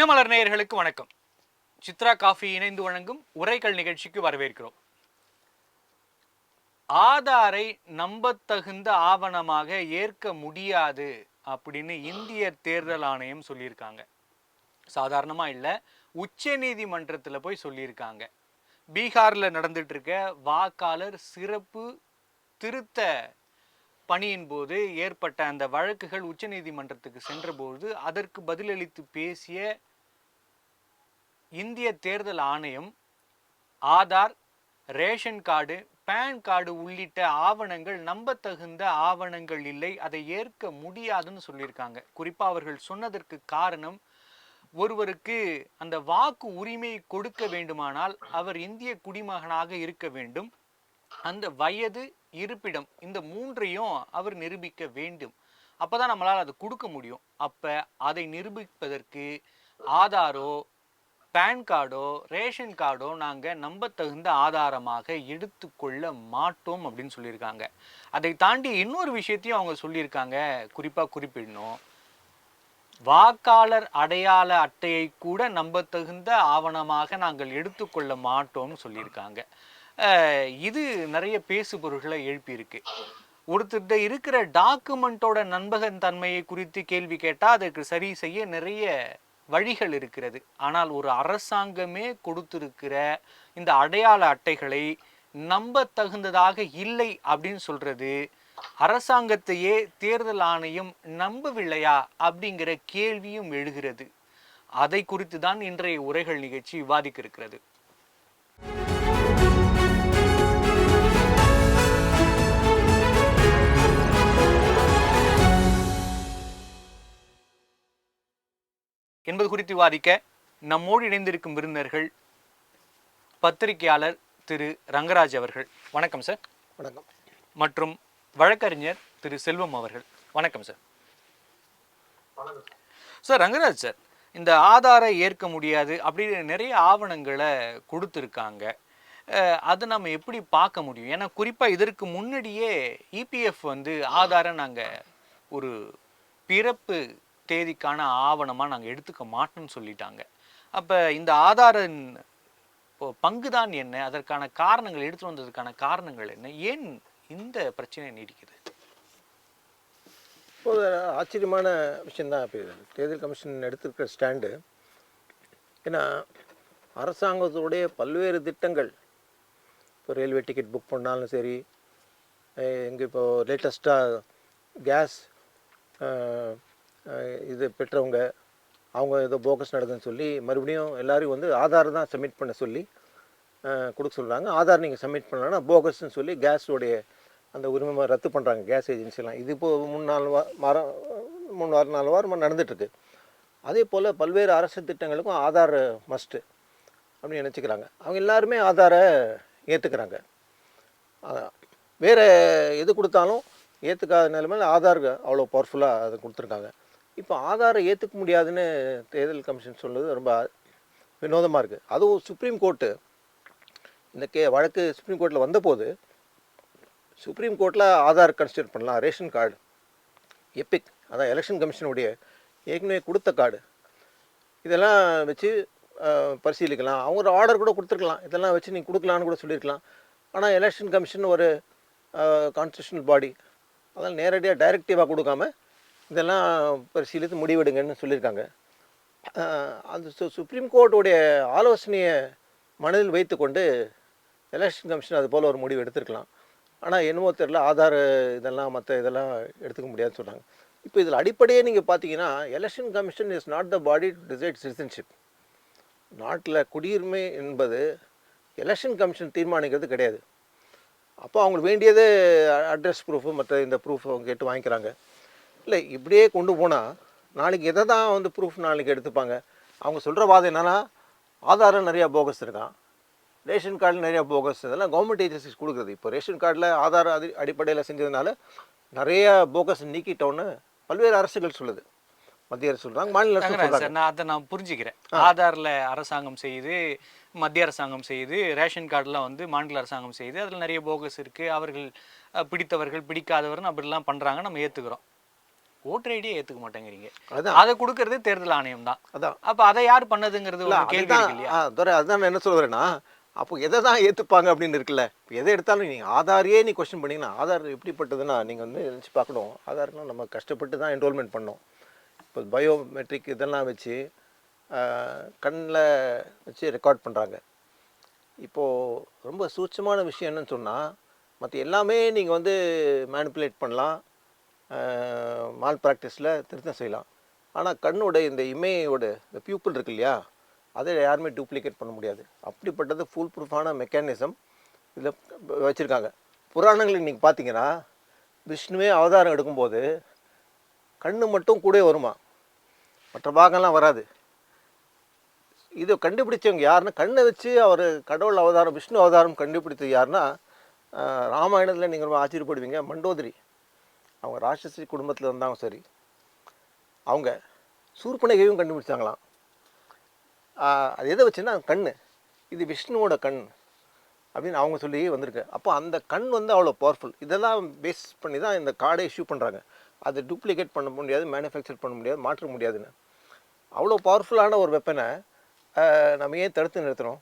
தினமலர் நேயர்களுக்கு வணக்கம். சித்ரா காஃபி இணைந்து வழங்கும் உரைகள் நிகழ்ச்சிக்கு வரவேற்கிறோம். ஆதாரை நம்பத்தகுந்த ஆவணமாக ஏற்க முடியாது அப்படின்னு இந்திய தேர்தல் ஆணையம் சொல்லியிருக்காங்க. சாதாரணமா இல்லை, உச்ச நீதிமன்றத்தில் போய் சொல்லியிருக்காங்க. பீகாரில் நடந்துட்டு இருக்க வாக்காளர் சிறப்பு திருத்த பணியின் போது ஏற்பட்ட அந்த வழக்குகள் உச்ச நீதிமன்றத்துக்கு சென்றபோது அதற்கு பதிலளித்து பேசிய இந்திய தேர்தல் ஆணையம் Aadhaar, ration card, PAN card உள்ளிட்ட ஆவணங்கள் நம்பத்தகுந்த ஆவணங்கள் இல்லை, அதை ஏற்க முடியாதுன்னு சொல்லியிருக்காங்க. குறிப்பாக அவர்கள் சொன்னதற்கு காரணம், ஒருவருக்கு அந்த வாக்கு உரிமை கொடுக்க வேண்டுமானால் அவர் இந்திய குடிமகனாக இருக்க வேண்டும், அந்த வயது, இருப்பிடம் இந்த மூன்றையும் அவர் நிரூபிக்க வேண்டும். அப்போதான் நம்மளால் அதை கொடுக்க முடியும். அப்போ அதை நிரூபிப்பதற்கு ஆதாரோ, பேன் கார்டோ, ரேஷன் கார்டோ நாங்கள் நம்பத்தகுந்த ஆதாரமாக எடுத்துக்கொள்ள மாட்டோம் அப்படின்னு சொல்லியிருக்காங்க. அதை தாண்டி இன்னொரு விஷயத்தையும் அவங்க சொல்லியிருக்காங்க. குறிப்பாக குறிப்பிடணும், வாக்காளர் அடையாள அட்டையை கூட நம்பத்தகுந்த ஆவணமாக நாங்கள் எடுத்துக்கொள்ள மாட்டோம்னு சொல்லியிருக்காங்க. இது நிறைய பேசு பொருள்களை எழுப்பியிருக்கு. ஒருத்தர்கிட்ட இருக்கிற டாக்குமெண்ட்டோட நம்பகத்தன்மையை குறித்து கேள்வி கேட்டால் அதற்கு சரி செய்ய நிறைய வழிகள் இருக்கிறது. ஆனால் ஒரு அரசாங்கமே கொடுத்திருக்கிற இந்த அடையாள அட்டைகளை நம்பத்தகுந்ததாக இல்லை அப்படின்னு சொல்றது அரசாங்கத்தையே தேர்தல் ஆணையம் நம்பவில்லையா அப்படிங்கிற கேள்வியும் எழுகிறது. அதை குறித்து தான் இன்றைய உரைகள் நிகழ்ச்சி விவாதிக்க இருக்கிறது. என்பது குறித்து விவாதிக்க நம்மோடு இணைந்திருக்கும் விருந்தினர்கள் பத்திரிகையாளர் திரு ரங்கராஜ் அவர்கள். வணக்கம் சார். வணக்கம். மற்றும் வழக்கறிஞர் திரு செல்வம் அவர்கள். வணக்கம் சார். சார், ரங்கராஜ் சார், இந்த ஆதாரை ஏற்க முடியாது அப்படின்னு நிறைய ஆவணங்களை கொடுத்துருக்காங்க. அதை நம்ம எப்படி பார்க்க முடியும்? ஏன்னா குறிப்பாக இதற்கு முன்னாடியே இபிஎஃப் ஆதாரை நாங்கள் ஒரு பிறப்பு தேதிக்கான ஆவணமாக நாங்கள் எடுத்துக்க மாட்டோம்னு சொல்லிட்டாங்க. அப்போ இந்த ஆதாரின் பங்கு தான் என்ன, அதற்கான காரணங்கள், எடுத்து வந்ததுக்கான காரணங்கள் என்ன, ஏன் இந்த பிரச்சனை நீடிக்குது? இப்போது ஆச்சரியமான விஷயந்தான் இப்போ தேர்தல் கமிஷன் எடுத்திருக்கிற ஸ்டாண்டு. ஏன்னா அரசாங்கத்துடைய பல்வேறு திட்டங்கள், இப்போ ரயில்வே டிக்கெட் புக் பண்ணாலும் சரி, எங்கே இப்போது லேட்டஸ்ட்டாக கேஸ் இது பெற்றவங்க அவங்க ஏதோ போக்கஸ் நடக்குதுன்னு சொல்லி மறுபடியும் எல்லோரும் ஆதார் தான் சப்மிட் பண்ண சொல்லி கொடுக்க சொல்கிறாங்க. ஆதார் நீங்கள் சப்மிட் பண்ணலன்னா போகஸ்ன்னு சொல்லி கேஸோடைய அந்த உரிமை ரத்து பண்ணுறாங்க கேஸ் ஏஜென்சிலாம். இது இப்போது 3-4 வாரமாக நடந்துகிட்ருக்கு. அதே போல் பல்வேறு அரசு திட்டங்களுக்கும் ஆதார் மஸ்ட்டு அப்படின்னு நினச்சிக்கிறாங்க. அவங்க எல்லாருமே ஆதாரை ஏற்றுக்கிறாங்க. வேறு எது கொடுத்தாலும் ஏற்றுக்காத நிலைமையில் ஆதார் அவ்வளோ பவர்ஃபுல்லாக அதை கொடுத்துருக்காங்க. இப்போ ஆதாரை ஏற்றுக்க முடியாதுன்னு தேர்தல் கமிஷன் சொன்னது ரொம்ப வினோதமாக இருக்குது. அதுவும் சுப்ரீம் கோர்ட்டு இந்த வழக்கு சுப்ரீம் கோர்ட்டில் வந்தபோது சுப்ரீம் கோர்ட்டில் ஆதார் கன்சிடர் பண்ணலாம், ரேஷன் கார்டு, எபிக், அதான் எலெக்ஷன் கமிஷனுடைய ஏற்கனவே கொடுத்த கார்டு, இதெல்லாம் வச்சு பரிசீலிக்கலாம். அவங்க ஒரு ஆர்டர் கூட கொடுத்துருக்கலாம், இதெல்லாம் வச்சு நீங்கள் கொடுக்கலான்னு கூட சொல்லியிருக்கலாம். ஆனால் எலெக்ஷன் கமிஷன் ஒரு கான்ஸ்டியூஷனல் பாடி, அதனால் நேரடியாக டைரக்டிவாக கொடுக்காம இதெல்லாம் பரிசீலித்து முடிவெடுங்கன்னு சொல்லியிருக்காங்க. அந்த சுப்ரீம் கோர்ட்டுடைய ஆலோசனையை மனதில் வைத்து கொண்டு எலெக்ஷன் கமிஷன் அது போல் ஒரு முடிவு எடுத்திருக்கலாம். ஆனால் என்னமோ தெரியல, ஆதார் இதெல்லாம் மற்ற இதெல்லாம் எடுத்துக்க முடியாதுன்னு சொன்னாங்க. இப்போ இதில் அடிப்படையே நீங்கள் பார்த்தீங்கன்னா election commission is not the body to decide citizenship. நாட்டில் குடியுரிமை என்பது எலெக்ஷன் கமிஷன் தீர்மானிக்கிறது கிடையாது. அப்போ அவங்களுக்கு வேண்டியது அட்ரஸ் ப்ரூஃபு மற்ற இந்த ப்ரூஃப் அவங்க கேட்டு வாங்கிக்கிறாங்க. இல்லை இப்படியே கொண்டு போனால் நாளைக்கு எதை தான் ப்ரூஃப் நாளைக்கு எடுத்துப்பாங்க. அவங்க சொல்கிற வாதம் என்னென்னா ஆதாரம் நிறையா போகஸ் இருக்கான், ரேஷன் கார்டில் நிறையா போகஸ், இதெல்லாம் கவர்மெண்ட் ஏஜென்சிஸ் கொடுக்குறது. இப்போ ரேஷன் கார்டில் ஆதார் அடிப்படையில் செஞ்சதுனால நிறைய போகஸ் நீக்கிட்டோன்னு பல்வேறு அரசுகள் சொல்லுது. மத்திய அரசு சொல்கிறாங்க, மாநில அரசு சொல்கிறாங்க. நான் அதை நான் புரிஞ்சுக்கிறேன். ஆதாரில் அரசாங்கம் செய்யுது, மத்திய அரசாங்கம் செய்யுது, ரேஷன் கார்டில் மாநில அரசாங்கம் செய்யுது, அதில் நிறைய போகஸ் இருக்குது, அவர்கள் பிடித்தவர்கள் பிடிக்காதவர்னு அப்படிலாம் பண்ணுறாங்க, நம்ம ஏற்றுக்கிறோம். ஓட்டர் ஐடியே ஏத்துக்க மாட்டேங்கிறீங்க. அதான் அதை கொடுக்கறது தேர்தல் ஆணையம் தான். அதான் அப்ப அதை யார் பண்ணதுங்கிறது இல்லை ஒரு கேள்வி அதுதான் இருக்கு இல்லையா? துரை அதுதான் நான் என்ன சொல்ல வரேன்னா, அப்போ எதை தான் ஏற்றுப்பாங்க அப்படின்னு இருக்குல்ல. இப்போ எதை எடுத்தாலும் நீங்கள் ஆதாரையே நீ கொஸ்டின் பண்ணிங்கன்னா, ஆதார் எப்படிப்பட்டதுன்னா நீங்கள் வந்து நினச்சி பார்க்கணும். ஆதார்னா நம்ம கஷ்டப்பட்டு தான் என்ரோல்மெண்ட் பண்ணோம். இப்போ பயோமெட்ரிக் இதெல்லாம் வச்சு கண்ணில் வச்சு ரெக்கார்ட் பண்ணுறாங்க. இப்போது ரொம்ப சூட்சமான விஷயம் என்னன்னு சொன்னால், மற்ற எல்லாமே நீங்கள் வந்து மேனிப்புலேட் பண்ணலாம், மால் ப்ராக்டிஸில் திருத்தம் செய்யலாம். ஆனால் கண்ணோட இந்த இமையோட இந்த பியூப்பிள் இருக்கு இல்லையா, அதை யாருமே டூப்ளிகேட் பண்ண முடியாது. அப்படிப்பட்டது ஃபுல் ப்ரூஃபான மெக்கானிசம் இதில் வச்சுருக்காங்க. புராணங்களுக்கு நீங்கள் பார்த்தீங்கன்னா, விஷ்ணுவே அவதாரம் எடுக்கும்போது கண்ணு மட்டும் கூட வருமா, மற்ற பாகம்லாம் வராது. இதை கண்டுபிடிச்சவங்க யாருன்னா, கண்ணை வச்சு அவர் கடவுள் அவதாரம் விஷ்ணு அவதாரம் கண்டுபிடித்தது யாருன்னா, ராமாயணத்தில் நீங்கள் ரொம்ப ஆச்சரியப்படுவீங்க, மண்டோதரி. அவங்க ராட்சசி குடும்பத்தில் இருந்தாங்க. சரி, அவங்க சூர்பனகையும் கண்டுபிடிச்சாங்களாம். அது எதை வச்சுன்னா கண், இது விஷ்ணுவோட கண் அப்படின்னு அவங்க சொல்லி வந்திருக்கு. அப்போ அந்த கண் வந்து அவ்வளோ பவர்ஃபுல். இதெல்லாம் பேஸ் பண்ணி தான் இந்த கார்டை இஷ்யூ பண்ணுறாங்க. அதை டூப்ளிகேட் பண்ண முடியாது, மேனுஃபேக்சர் பண்ண முடியாது, மாற்ற முடியாதுன்னு. அவ்வளோ பவர்ஃபுல்லான ஒரு வெப்பனை நம்ம ஏன் தடுத்து நிறுத்துகிறோம்?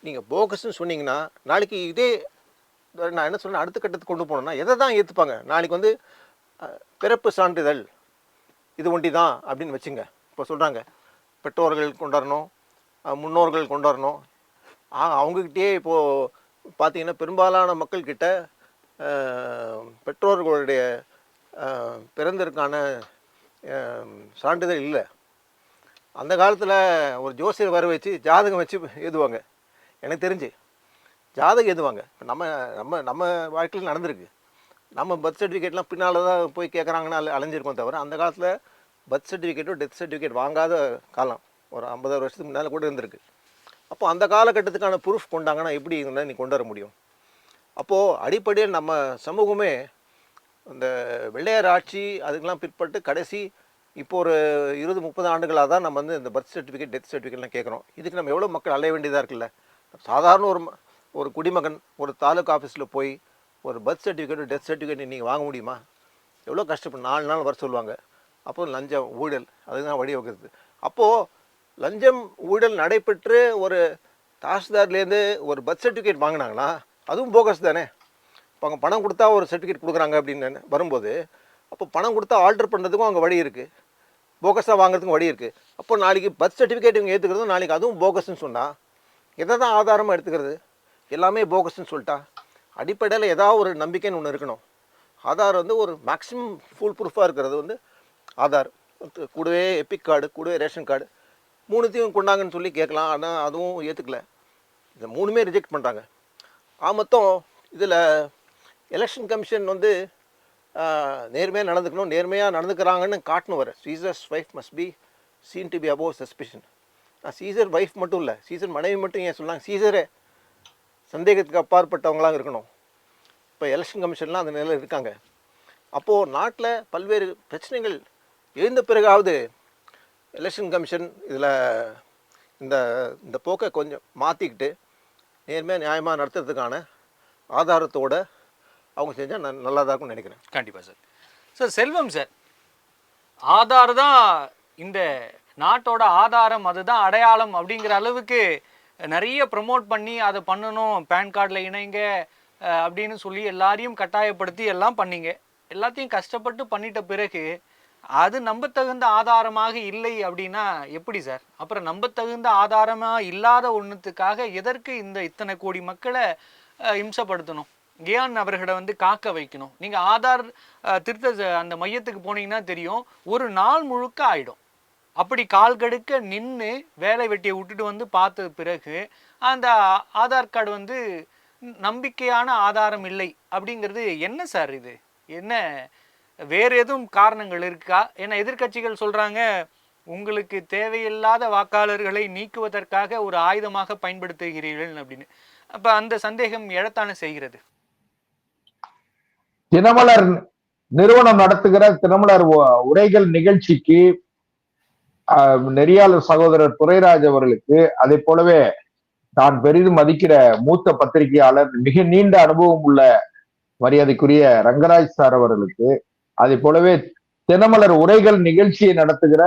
நீங்கள் போகஸ்ன்னு சொன்னீங்கன்னா, நாளைக்கு இதே நான் என்ன சொன்னேன், அடுத்த கட்டத்துக்கு கொண்டு போனோம்னா எதை தான் ஏற்றுப்பாங்க? நாளைக்கு வந்து பிறப்பு சான்றிதழ் இது ஒண்டி தான் அப்படின்னு வச்சுங்க. இப்போ சொல்கிறாங்க பெற்றோர்கள் கொண்டாடணும், முன்னோர்கள் கொண்டாடணும். அவங்கக்கிட்டே இப்போது பார்த்தீங்கன்னா பெரும்பாலான மக்கள்கிட்ட பெற்றோர்களுடைய பிறந்ததற்கான சான்றிதழ் இல்லை. அந்த காலத்தில் ஒரு ஜோசியர் வர வச்சு ஜாதகம் வச்சு எழுதுவாங்க. எனக்கு தெரிஞ்சு ஜாதகம் எழுதுவாங்க. இப்போ நம்ம நம்ம நம்ம வாழ்க்கையில் நடந்திருக்கு. நம்ம பர்த் சர்டிஃபிகேட்லாம் பின்னால் தான் போய் கேட்குறாங்கன்னா அலைஞ்சிருக்கோம். தவிர அந்த காலத்தில் பர்த் சர்டிஃபிகேட்டோ டெத் சர்டிஃபிகேட் வாங்காத காலம் ஒரு 50 வருஷத்துக்கு முன்னால் கூட இருந்திருக்கு. அப்போ அந்த காலகட்டத்துக்கான ப்ரூஃப் கொண்டாங்கன்னா எப்படி இருந்தால் நீ கொண்டு வர முடியும்? அப்போது அடிப்படையில் நம்ம சமூகமே இந்த வெள்ளையர் ஆட்சி அதுக்கெல்லாம் பிற்பட்டு கடைசி இப்போ ஒரு 20-30 ஆண்டுகளாக தான் நம்ம வந்து இந்த பர்த் சர்டிஃபிகேட் டெத் சர்டிஃபிகேட்லாம் கேட்குறோம். இதுக்கு நம்ம எவ்வளோ மக்கள் அலைய வேண்டியதாக இருக்குல்ல. சாதாரண ஒரு குடிமகன் ஒரு தாலுக்கா ஆஃபீஸில் போய் ஒரு பர்த் சர்டிஃபிகேட் டெத் சர்டிஃபிகேட் நீங்கள் வாங்க முடியுமா? எவ்வளோ கஷ்டப்படும். 4 நாள் வர சொல்லுவாங்க. அப்போது லஞ்சம் ஊழல் அதுதான் வழி வகுக்குது. அப்போது லஞ்சம் ஊழல் நடைபெற்று ஒரு தாசில்தார்லேருந்து ஒரு பர்த் சர்டிஃபிகேட் வாங்கினாங்கன்னா அதுவும் போகஸ் தானே. இப்போ அவங்க பணம் கொடுத்தா ஒரு சர்டிஃபிகேட் கொடுக்குறாங்க அப்படின்னு வரும்போது, அப்போ பணம் கொடுத்தா ஆல்ட்ரு பண்ணுறதுக்கும் அங்கே வழி இருக்குது, போகஸாக வாங்குறதுக்கும் வழி இருக்குது. அப்போ நாளைக்கு பர்த் சர்டிஃபிகேட் இவங்க ஏற்றுக்கிறதும் நாளைக்கு அதுவும் போகஸ்ன்னு சொன்னால் எதை தான் ஆதாரமாக எடுத்துக்கிறது? எல்லாமே போகஸ்ன்னு சொல்லிட்டா அடிப்படையில் ஏதாவது ஒரு நம்பிக்கைன்னு ஒன்று இருக்கணும். ஆதார் வந்து ஒரு மேக்ஸிமம் ஃபுல் ப்ரூஃபாக இருக்கிறது வந்து ஆதார், கூடவே எபிக் கார்டு, கூடவே ரேஷன் கார்டு, மூணுத்தையும் கொண்டாங்கன்னு சொல்லி கேட்கலாம். ஆனால் அதுவும் ஏற்றுக்கல. இந்த மூணுமே ரிஜெக்ட் பண்ணுறாங்க. மொத்தம் இதில் எலெக்ஷன் கமிஷன் வந்து நேர்மையாக நடந்துக்கணும், நேர்மையாக நடந்துக்கிறாங்கன்னு காட்டணும். வர Caesar's wife must be seen to be above suspicion. Caesar wife மட்டும் இல்லை, சீசர் மனைவி மட்டும் ஏன் சொன்னாங்க? சீசரே சந்தேகத்துக்கு அப்பாற்பட்டவங்களாம் இருக்கணும். இப்போ எலெக்ஷன் கமிஷன்லாம் அந்த நிலையில் இருக்காங்க. அப்போது நாட்டில் பல்வேறு பிரச்சனைகள் எழுந்த பிறகாவது எலெக்ஷன் கமிஷன் இதில் இந்த இந்த போக்கை கொஞ்சம் மாற்றிக்கிட்டு நேர்மையாக நியாயமாக நடத்துறதுக்கான ஆதாரத்தோடு அவங்க செஞ்சால் நல்லா தான் இருக்கும்னு நினைக்கிறேன். கண்டிப்பாக சார். சார் செல்வம் சார், ஆதார் தான் இந்த நாட்டோட ஆதாரம், அதுதான் அடையாளம் அப்படிங்கிற அளவுக்கு நிறைய ப்ரமோட் பண்ணி அதை பண்ணணும், பேன் கார்டில் இணைங்க அப்படின்னு சொல்லி எல்லாரையும் கட்டாயப்படுத்தி எல்லாம் பண்ணீங்க. எல்லாத்தையும் கஷ்டப்பட்டு பண்ணிட்ட பிறகு அது நம்பத்தகுந்த ஆதாரமாக இல்லை அப்படின்னா எப்படி சார்? அப்புறம் நம்பத்தகுந்த ஆதாரமாக இல்லாத ஒன்றுத்துக்காக எதற்கு இத்தனை கோடி மக்களை இம்சப்படுத்தணும்? ஏன் அவர்களை வந்து காக்க வைக்கணும்? நீங்கள் ஆதார் திருத்த அந்த மையத்துக்கு போனீங்கன்னா தெரியும், ஒரு நாள் முழுக்க ஆயிடும். அப்படி கால் கடுக்க நின்று வேலை வெட்டியை விட்டுட்டு வந்து பார்த்த பிறகு அந்த ஆதார் கார்டு வந்து நம்பிக்கையான ஆதாரம் இல்லை அப்படிங்கிறது என்ன சார்? இது என்ன வேறு எதுவும் காரணங்கள் இருக்கா? ஏன்னா எதிர்கட்சிகள் சொல்கிறாங்க, உங்களுக்கு தேவையில்லாத வாக்காளர்களை நீக்குவதற்காக ஒரு ஆயுதமாக பயன்படுத்துகிறீர்கள் அப்படின்னு. அப்போ அந்த சந்தேகம் எழத்தானே செய்கிறது. தினமலர் நிறுவனம் நடத்துகிற தினமலர் உரைகள் நிகழ்ச்சிக்கு நெறியாளர் சகோதரர் துரைராஜ் அவர்களுக்கு, அதே போலவே நான் பெரிதும் மதிக்கிற மூத்த பத்திரிகையாளர் மிக நீண்ட அனுபவம் உள்ள மரியாதைக்குரிய ரங்கராஜ் சார் அவர்களுக்கு, அதே போலவே தினமலர் உரைகள் நிகழ்ச்சியை நடத்துகிற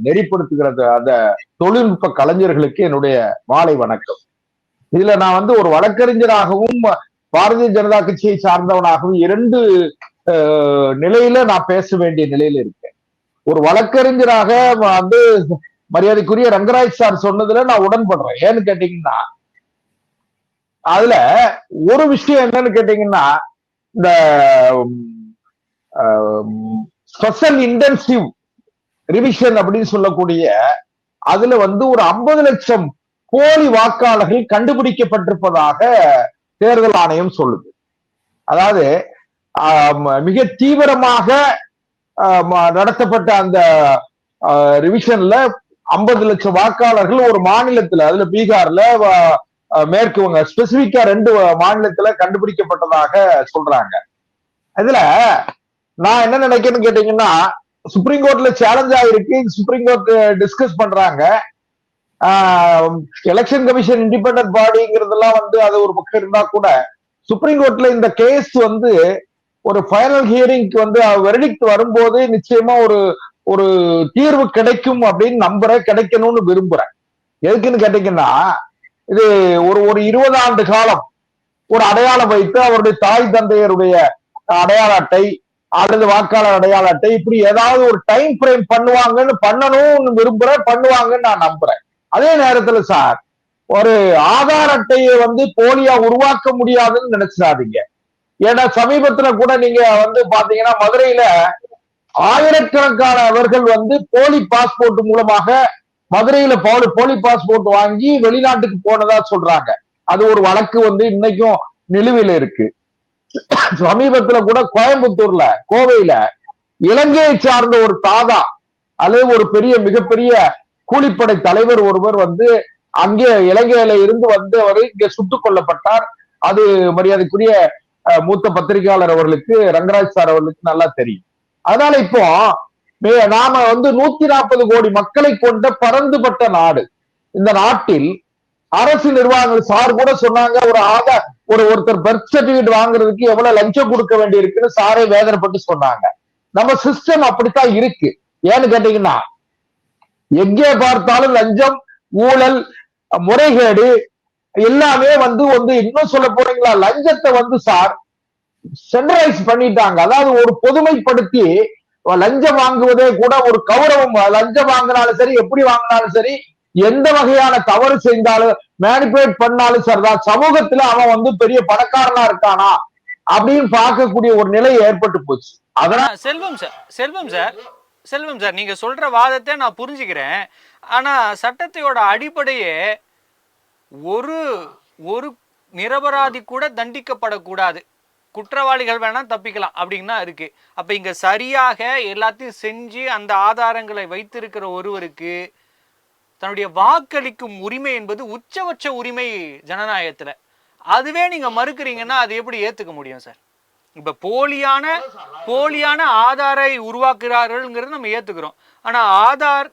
நெறிப்படுத்துகிற அந்த தொழில்நுட்ப கலைஞர்களுக்கு என்னுடைய மாலை வணக்கம். இதுல நான் வந்து ஒரு வழக்கறிஞராகவும் பாரதிய ஜனதா கட்சியை சார்ந்தவனாகவும் இரண்டு நிலையில நான் பேச வேண்டிய நிலையில இருக்கேன். ஒரு வழக்கறிஞராக வந்து மரியாதைக்குரிய ரங்கராஜ் சார் சொன்னதுல நான் உடன்படுறேன். ஏன்னு கேட்டீங்கன்னா, அதுல ஒரு விஷயம் என்னன்னு கேட்டீங்கன்னா, இந்த ஸ்பெஷல் இன்டென்சிவ் ரிவிஷன் அப்படின்னு சொல்லக்கூடிய அதுல வந்து ஒரு 50 லட்சம் போலி வாக்காளர்கள் கண்டுபிடிக்கப்பட்டிருப்பதாக தேர்தல் ஆணையம் சொல்லுது. அதாவது மிக தீவிரமாக நடத்தப்பட்ட அந்த ரிவிஷன்ல 50 லட்சம் வாக்காளர்கள் ஒரு மாநிலத்துல, அதுல பீகார்ல, மேற்கு வங்க, ஸ்பெசிபிக்கா 2 மாநிலத்துல கண்டுபிடிக்கப்பட்டதாக சொல்றாங்க. இதுல நான் என்ன நினைக்கிறேன்னு கேட்டீங்கன்னா, சுப்ரீம் கோர்ட்ல சேலஞ்ச் ஆயிருக்கு, சுப்ரீம் கோர்ட் டிஸ்கஸ் பண்றாங்க. எலெக்ஷன் கமிஷன் இண்டிபெண்டன்ட் பாடிங்கிறதெல்லாம் வந்து அது ஒரு பக்கம் இருந்தா கூட, சுப்ரீம் கோர்ட்ல இந்த கேஸ் வந்து ஒரு ஃபைனல் ஹியரிங்க்கு வந்து வெர்டிக்ட் வரும்போது நிச்சயமா ஒரு தீர்வு கிடைக்கும் அப்படின்னு நம்புறேன், கிடைக்கணும்னு விரும்புறேன். எதுக்குன்னு கேட்டீங்கன்னா, இது ஒரு 20 ஆண்டு காலம் ஒரு அடையாளம் வைத்து அவருடைய தாய் தந்தையருடைய அடையாள அட்டை அல்லது வாக்காளர் அடையாள அட்டை இப்படி ஏதாவது ஒரு டைம் ஃப்ரேம் பண்ணணும்னு விரும்புறேன், பண்ணுவாங்கன்னு நான் நம்புறேன். அதே நேரத்துல சார், ஒரு ஆதார் அட்டையை வந்து போலியா உருவாக்க முடியாதுன்னு நினைச்சிடாதீங்க. ஏன்னா சமீபத்துல கூட நீங்க வந்து பாத்தீங்கன்னா, மதுரையில ஆயிரக்கணக்கானவர்கள் வந்து போலி பாஸ்போர்ட் மூலமாக மதுரையில போலி பாஸ்போர்ட் வாங்கி வெளிநாட்டுக்கு போனதா சொல்றாங்க. அது ஒரு வழக்கு வந்து இன்னைக்கும் நிலுவையில இருக்கு. சமீபத்துல கூட கோயம்புத்தூர்ல, கோவையில இலங்கையை சார்ந்த ஒரு தாதா அல்லது ஒரு மிகப்பெரிய கூலிப்படை தலைவர் ஒருவர் வந்து அங்கே இலங்கையில இருந்து வந்து அவர் இங்க சுட்டுக் கொல்லப்பட்டார். அது மரியாதைக்குரிய மூத்த பத்திரிகையாளர் அவர்களுக்கு, ரங்கராஜ் சார் அவர்களுக்கு நல்லா தெரியும். அதனால இப்போ நாம வந்து 140 கோடி மக்களை கொண்ட பரந்துபட்ட நாடு. இந்த நாட்டில் அரசு நிர்வாகங்கள், சார் கூட சொன்னாங்க, ஒருத்தர் பர்த் சர்டிபிகேட் வாங்குறதுக்கு எவ்வளவு லஞ்சம் கொடுக்க வேண்டி இருக்குன்னு சாரே வேதனைப்பட்டு சொன்னாங்க. நம்ம சிஸ்டம் அப்படித்தான் இருக்கு. ஏன்னு கேட்டீங்கன்னா, எங்கே பார்த்தாலும் லஞ்சம், ஊழல், முறைகேடு எல்லாமே வந்து இன்னும் சொல்ல போறீங்களா, லஞ்சத்தை வந்து சார் சென்ட்ரலைஸ் பண்ணிட்டாங்க. அதாவது ஒரு பொதுமைப்படுத்தி லஞ்சம் வாங்குவதே கூட ஒரு கௌரவம். லஞ்சம் வாங்கினாலும் சரி, எப்படி வாங்கினாலும் சரி, எந்த வகையான தவறு செய்தாலும் மேனிபுலேட் பண்ணாலும் சரிதான், சமூகத்துல அவன் வந்து பெரிய பணக்காரனா இருக்கானா அப்படின்னு பார்க்கக்கூடிய ஒரு நிலை ஏற்பட்டு போச்சு. அதனால செல்வம் சார் நீங்க சொல்ற வாதத்தை நான் புரிஞ்சுக்கிறேன். ஆனா சட்டத்தையோட அடிப்படையே ஒரு நிரபராதி கூட தண்டிக்கப்படக்கூடாது, குற்றவாளிகள் வேணா தப்பிக்கலாம் அப்படின்னு இருக்கு. அப்ப இங்க சரியாக எல்லாத்தையும் செஞ்சு அந்த ஆதாரங்களை வைத்திருக்கிற ஒருவருக்கு தன்னுடைய வாக்களிக்கும் உரிமை என்பது உச்சபட்ச உரிமை ஜனநாயகத்துல. அதுவே நீங்க மறுக்கிறீங்கன்னா அது எப்படி ஏத்துக்க முடியும் சார்? இப்ப போலியான ஆதாரை உருவாக்குறார்கள் நம்ம ஏத்துக்கிறோம். ஆனா ஆதார்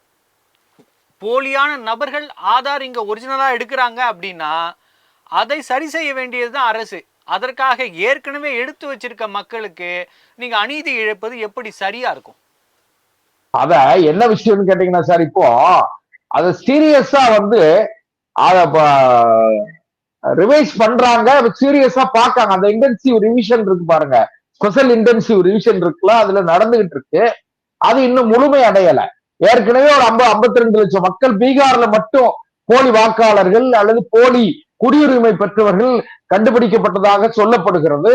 போலியான நபர்கள் ஆதார் இங்க ஒரிஜினலா எடுக்கிறாங்க அப்படின்னா அதை சரி செய்ய வேண்டியதுதான் அரசு. அதற்காக ஏற்கனவே எடுத்து வச்சிருக்க மக்களுக்கு நீங்க அநீதி இழைப்பது எப்படி சரியா இருக்கும்? அத என்ன விஷயம்னு கேட்டீங்கன்னா சார், இப்போ அத சீரியஸா வந்து ரிவைஸ் பண்றாங்க, சீரியஸா பாக்காங்க. அந்த இன்டென்சிவ் ரிவிஷன் இருக்கு பாருங்க, ஸ்பெஷல் இன்டென்சிவ் ரிவிஷன் இருக்குல்ல, அதுல நடந்துகிட்டு இருக்கு. அது இன்னும் முழுமை அடையல. ஏற்கனவே ஒரு 52 லட்சம் மக்கள் பீகார்ல மட்டும் போலி வாக்காளர்கள் அல்லது போலி குடியுரிமை பெற்றவர்கள் கண்டுபிடிக்கப்பட்டதாக சொல்லப்படுகிறது.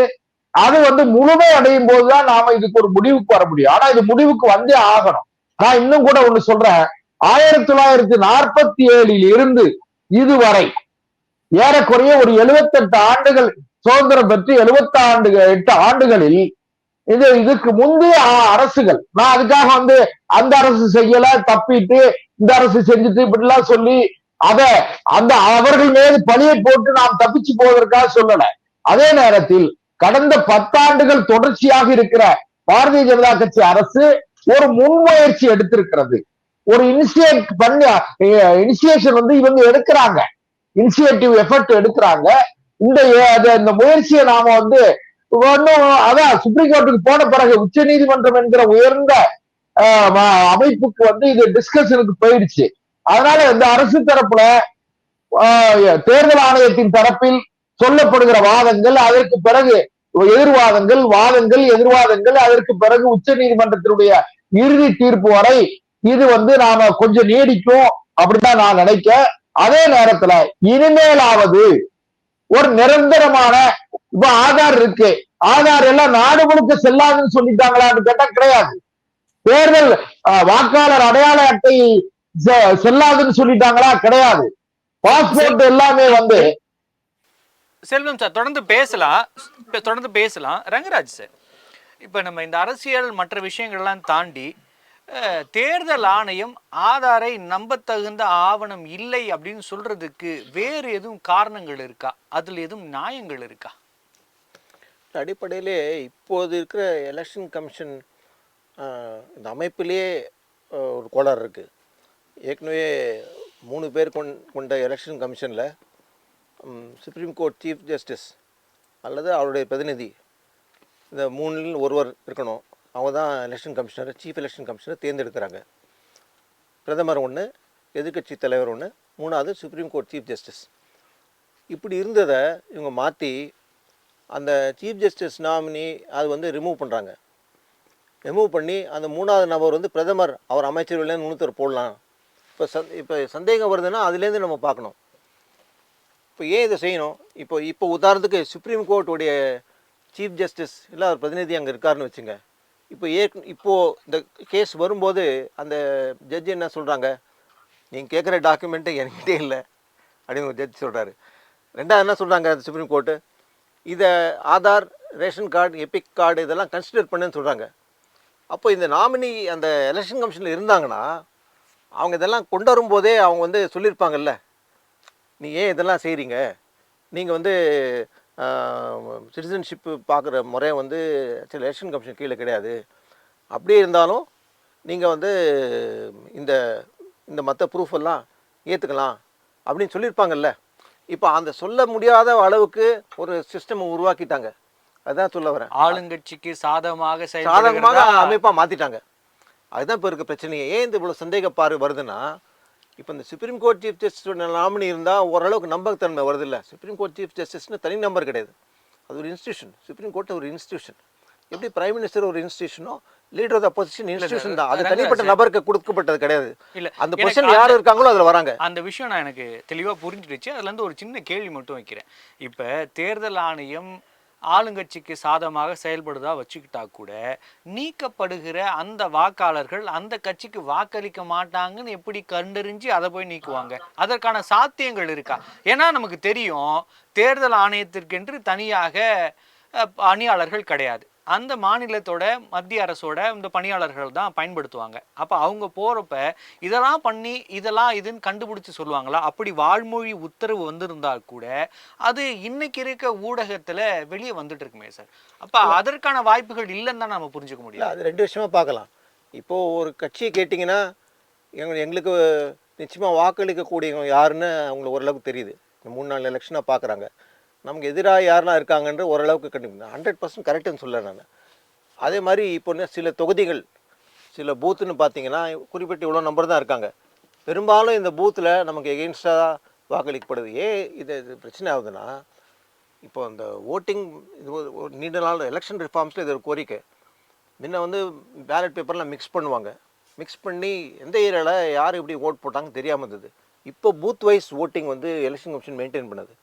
அது வந்து முழுமை அடையும் போதுதான் நாம இதுக்கு ஒரு முடிவுக்கு வர முடியும். ஆனா இது முடிவுக்கு வந்தே ஆகணும். நான் இன்னும் கூட ஒண்ணு சொல்றேன், 1947 இருந்து இதுவரை ஏறக்குறைய ஒரு 78 ஆண்டுகள் சுதந்திரம் பெற்று 78 ஆண்டுகளில் இதுக்கு முந்தைய அரசுகள், நான் அதுக்காக வந்து அந்த அரசு செய்யல தப்பிட்டு இந்த அரசு செஞ்சுட்டு இப்படிலாம் சொல்லி அவர்கள் மீது பழியை போட்டு நாம் தப்பிச்சு போவதற்காக சொல்லல. அதே நேரத்தில் கடந்த 10 ஆண்டுகள் தொடர்ச்சியாக இருக்கிற பாரதிய ஜனதா கட்சி அரசு ஒரு முன்முயற்சி எடுத்திருக்கிறது. ஒரு இனிஷியேஷன் வந்து இவங்க எடுக்கிறாங்க, இனிஷியேட்டிவ் எஃபர்ட் எடுக்கிறாங்க. இந்த முயற்சியை நாம வந்து ஒன்னும் அதான் சுப்ரீம் கோர்ட்டுக்கு போன பிறகு உச்ச நீதிமன்றம் என்கிற உயர்ந்த அமைப்புக்கு வந்து இது டிஸ்கஷனுக்கு போயிடுச்சு. அதனால இந்த அரசு தரப்புல தேர்தல் ஆணையத்தின் தரப்பில் சொல்லப்படுகிற வாதங்கள், அதற்கு பிறகு எதிர்வாதங்கள், வாதங்கள், எதிர்வாதங்கள், அதற்கு பிறகு உச்ச நீதிமன்றத்தினுடைய இறுதி தீர்ப்பு வரை இது வந்து நாம கொஞ்சம் நீடிக்கும் அப்படிதான் நான் நினைக்க. அதே நேரத்துல இனிமேலாவது ஒரு நிரந்தரமான, இப்ப ஆதார் இருக்கு, ஆதார் எல்லாம் நாடு முழுக்க செல்லாதுன்னு சொல்லிட்டாங்களான்னு கேட்டா கிடையாது. தேர்தல் வாக்காளர் அடையாள அட்டை செல்லாதுன்னு சொல்லிட்டாங்களா? கிடையாது. பாஸ்போர்ட் எல்லாமே வந்து செல்வம் சார் தொடர்ந்து பேசலாம். ரங்கராஜ் சார், இப்ப நம்ம இந்த அரசியல் மற்ற விஷயங்கள்லாம் தாண்டி தேர்தல் ஆணையம் ஆதாரை நம்பத்தகுந்த ஆவணம் இல்லை அப்படின்னு சொல்றதுக்கு வேறு எதுவும் காரணங்கள் இருக்கா? அதுல எதுவும் நியாயங்கள் இருக்கா? அடிப்படையிலே இப்போது இருக்கிற எலெக்ஷன் கமிஷன் இந்த அமைப்பிலேயே ஒரு கோளாறு இருக்குது. ஏற்கனவே 3 பேர் கொண்ட எலெக்ஷன் கமிஷனில் சுப்ரீம் கோர்ட் சீஃப் ஜஸ்டிஸ் அல்லது அவருடைய பிரதிநிதி, இந்த 3ல் ஒருவர் இருக்கணும். அவங்க தான் election commissioner, chief election commissioner தேர்ந்தெடுக்கிறாங்க. பிரதமர் ஒன்று, எதிர்க்கட்சி தலைவர் ஒன்று, 3வது சுப்ரீம் கோர்ட் சீஃப் ஜஸ்டிஸ். இப்படி இருந்ததை இவங்க மாற்றி அந்த சீஃப் ஜஸ்டிஸ் நாமினி அது வந்து ரிமூவ் பண்ணுறாங்க. ரிமூவ் பண்ணி அந்த 3வது நபர் வந்து பிரதமர், அவர் அமைச்சர்கள்லேருந்து இன்னொருத்தர் போடலாம். இப்போ சந்தேகம் வருதுன்னா அதுலேருந்து நம்ம பார்க்கணும். இப்போ ஏன் இதை செய்யணும்? இப்போ உதாரணத்துக்கு சுப்ரீம் கோர்ட்டுடைய சீஃப் ஜஸ்டிஸ் இல்லை அவர் பிரதிநிதி அங்கே இருக்காருன்னு வச்சுங்க. இப்போது இந்த கேஸ் வரும்போது அந்த ஜட்ஜி என்ன சொல்கிறாங்க, நீங்கள் கேட்குற டாக்குமெண்ட்டு என்கிட்டே இல்லை அப்படின்னு ஒரு ஜட்ஜ் சொல்கிறாரு. ரெண்டாவது என்ன சொல்கிறாங்க சுப்ரீம் கோர்ட்டு, இதை Aadhaar, ration card, Epic card இதெல்லாம் கன்சிடர் பண்ணுன்னு சொல்கிறாங்க. அப்போ இந்த நாமினி அந்த எலெக்ஷன் கமிஷனில் இருந்தாங்கன்னா அவங்க இதெல்லாம் கொண்டு வரும்போதே அவங்க வந்து சொல்லியிருப்பாங்கல்ல, நீ ஏன் இதெல்லாம் செய்கிறீங்க, நீங்கள் வந்து சிட்டிசன்ஷிப்பு பார்க்குற முறை வந்து எலெக்ஷன் கமிஷன் கீழே கிடையாது, அப்படியே இருந்தாலும் நீங்கள் வந்து இந்த இந்த மற்ற ப்ரூஃப் எல்லாம் ஏற்றுக்கலாம் அப்படின்னு சொல்லியிருப்பாங்கல்ல. இப்போ அந்த சொல்ல முடியாத அளவுக்கு ஒரு சிஸ்டம் உருவாக்கிட்டாங்க. அதுதான் சொல்ல வரேன். ஆளுங்கட்சிக்கு சாதகமாக அமைப்பாக மாற்றிட்டாங்க. அதுதான் இப்போ இருக்க பிரச்சனையே. ஏன் இந்த இவ்வளோ சந்தேகப்பாறு வருதுன்னா, இப்போ இந்த சுப்ரீம் கோர்ட் சீஃப் ஜஸ்டிஸோட நாமினி இருந்தால் ஓரளவுக்கு நம்பகத்தன்மை வருது இல்லை. சுப்ரீம் கோர்ட் சீஃப் ஜஸ்டிஸ்னு தனி நம்பர் கிடையாது, அது ஒரு இன்ஸ்டியூஷன். சுப்ரீம் கோர்ட் ஒரு இன்ஸ்டியூஷன். எப்படி பிரைம் மினிஸ்டர் ஒரு இன்ஸ்டியூஷனோ, leader of the opposition institution தான். அது தனிப்பட்ட நபருக்கு கொடுக்கப்பட்டது கிடையாது. இல்லை, அந்த பொசிஷன் யார் இருக்காங்களோ அதில் வராங்க. அந்த விஷயம் நான் எனக்கு தெளிவாக புரிஞ்சிடுச்சு. அதுலேருந்து ஒரு சின்ன கேள்வி மட்டும் வைக்கிறேன். இப்போ தேர்தல் ஆணையம் ஆளுங்கட்சிக்கு சாதகமாக செயல்படுதா வச்சுக்கிட்டா கூட நீக்கப்படுகிற அந்த வாக்காளர்கள் அந்த கட்சிக்கு வாக்களிக்க மாட்டாங்கன்னு எப்படி கண்டறிஞ்சு அதை போய் நீக்குவாங்க? அதற்கான சாத்தியங்கள் இருக்கா? ஏன்னா நமக்கு தெரியும், தேர்தல் ஆணையத்திற்கென்று தனியாக பணியாளர்கள் கிடையாது. அந்த மாநிலத்தோட மத்திய அரசோட இந்த பணியாளர்கள் தான் பயன்படுத்துவாங்க. அப்போ அவங்க போகிறப்ப இதெல்லாம் பண்ணி இதெல்லாம் இதுன்னு கண்டுபிடிச்சி சொல்லுவாங்களா? அப்படி வாழ்மொழி உத்தரவு வந்திருந்தால் கூட அது இன்னைக்கு இருக்க ஊடகத்தில் வெளியே வந்துட்டு இருக்குமே சார். அப்போ அதற்கான வாய்ப்புகள் இல்லைன்னு தான் நம்ம புரிஞ்சுக்க முடியும். அது 2 விஷயமா பார்க்கலாம். இப்போது ஒரு கட்சியை கேட்டிங்கன்னா எங்களுக்கு நிச்சயமாக வாக்களிக்கக்கூடியவங்க யாருன்னு அவங்களுக்கு ஓரளவுக்கு தெரியுது. 3-4 எலெக்ஷனாக பார்க்குறாங்க. நமக்கு எதிராக யாரெல்லாம் இருக்காங்கன்ற ஓரளவுக்கு கண்டிப்பாக 100% கரெக்டுன்னு சொல்ல நான். அதே மாதிரி இப்போ சில தொகுதிகள், சில பூத்துன்னு பார்த்தீங்கன்னா குறிப்பிட்ட இவ்வளோ நம்பர் தான் இருக்காங்க. பெரும்பாலும் இந்த பூத்தில் நமக்கு எகெயின்ஸ்டாக வாக்களிக்கப்படுது. ஏன் இது பிரச்சனை ஆகுதுன்னா, இப்போ அந்த ஓட்டிங் இது ஒரு நீண்ட நாள் எலெக்ஷன் ரிஃபார்ம்ஸில் இது ஒரு கோரிக்கை. முன்ன வந்து பேலட் பேப்பர்லாம் மிக்ஸ் பண்ணுவாங்க. மிக்ஸ் பண்ணி எந்த ஏரியாவில் யார் எப்படி ஓட் போட்டாங்கன்னு தெரியாமல் இருந்தது. இப்போ பூத் வைஸ் ஓட்டிங் வந்து எலெக்ஷன் கமிஷன் மெயின்டைன் பண்ணுது.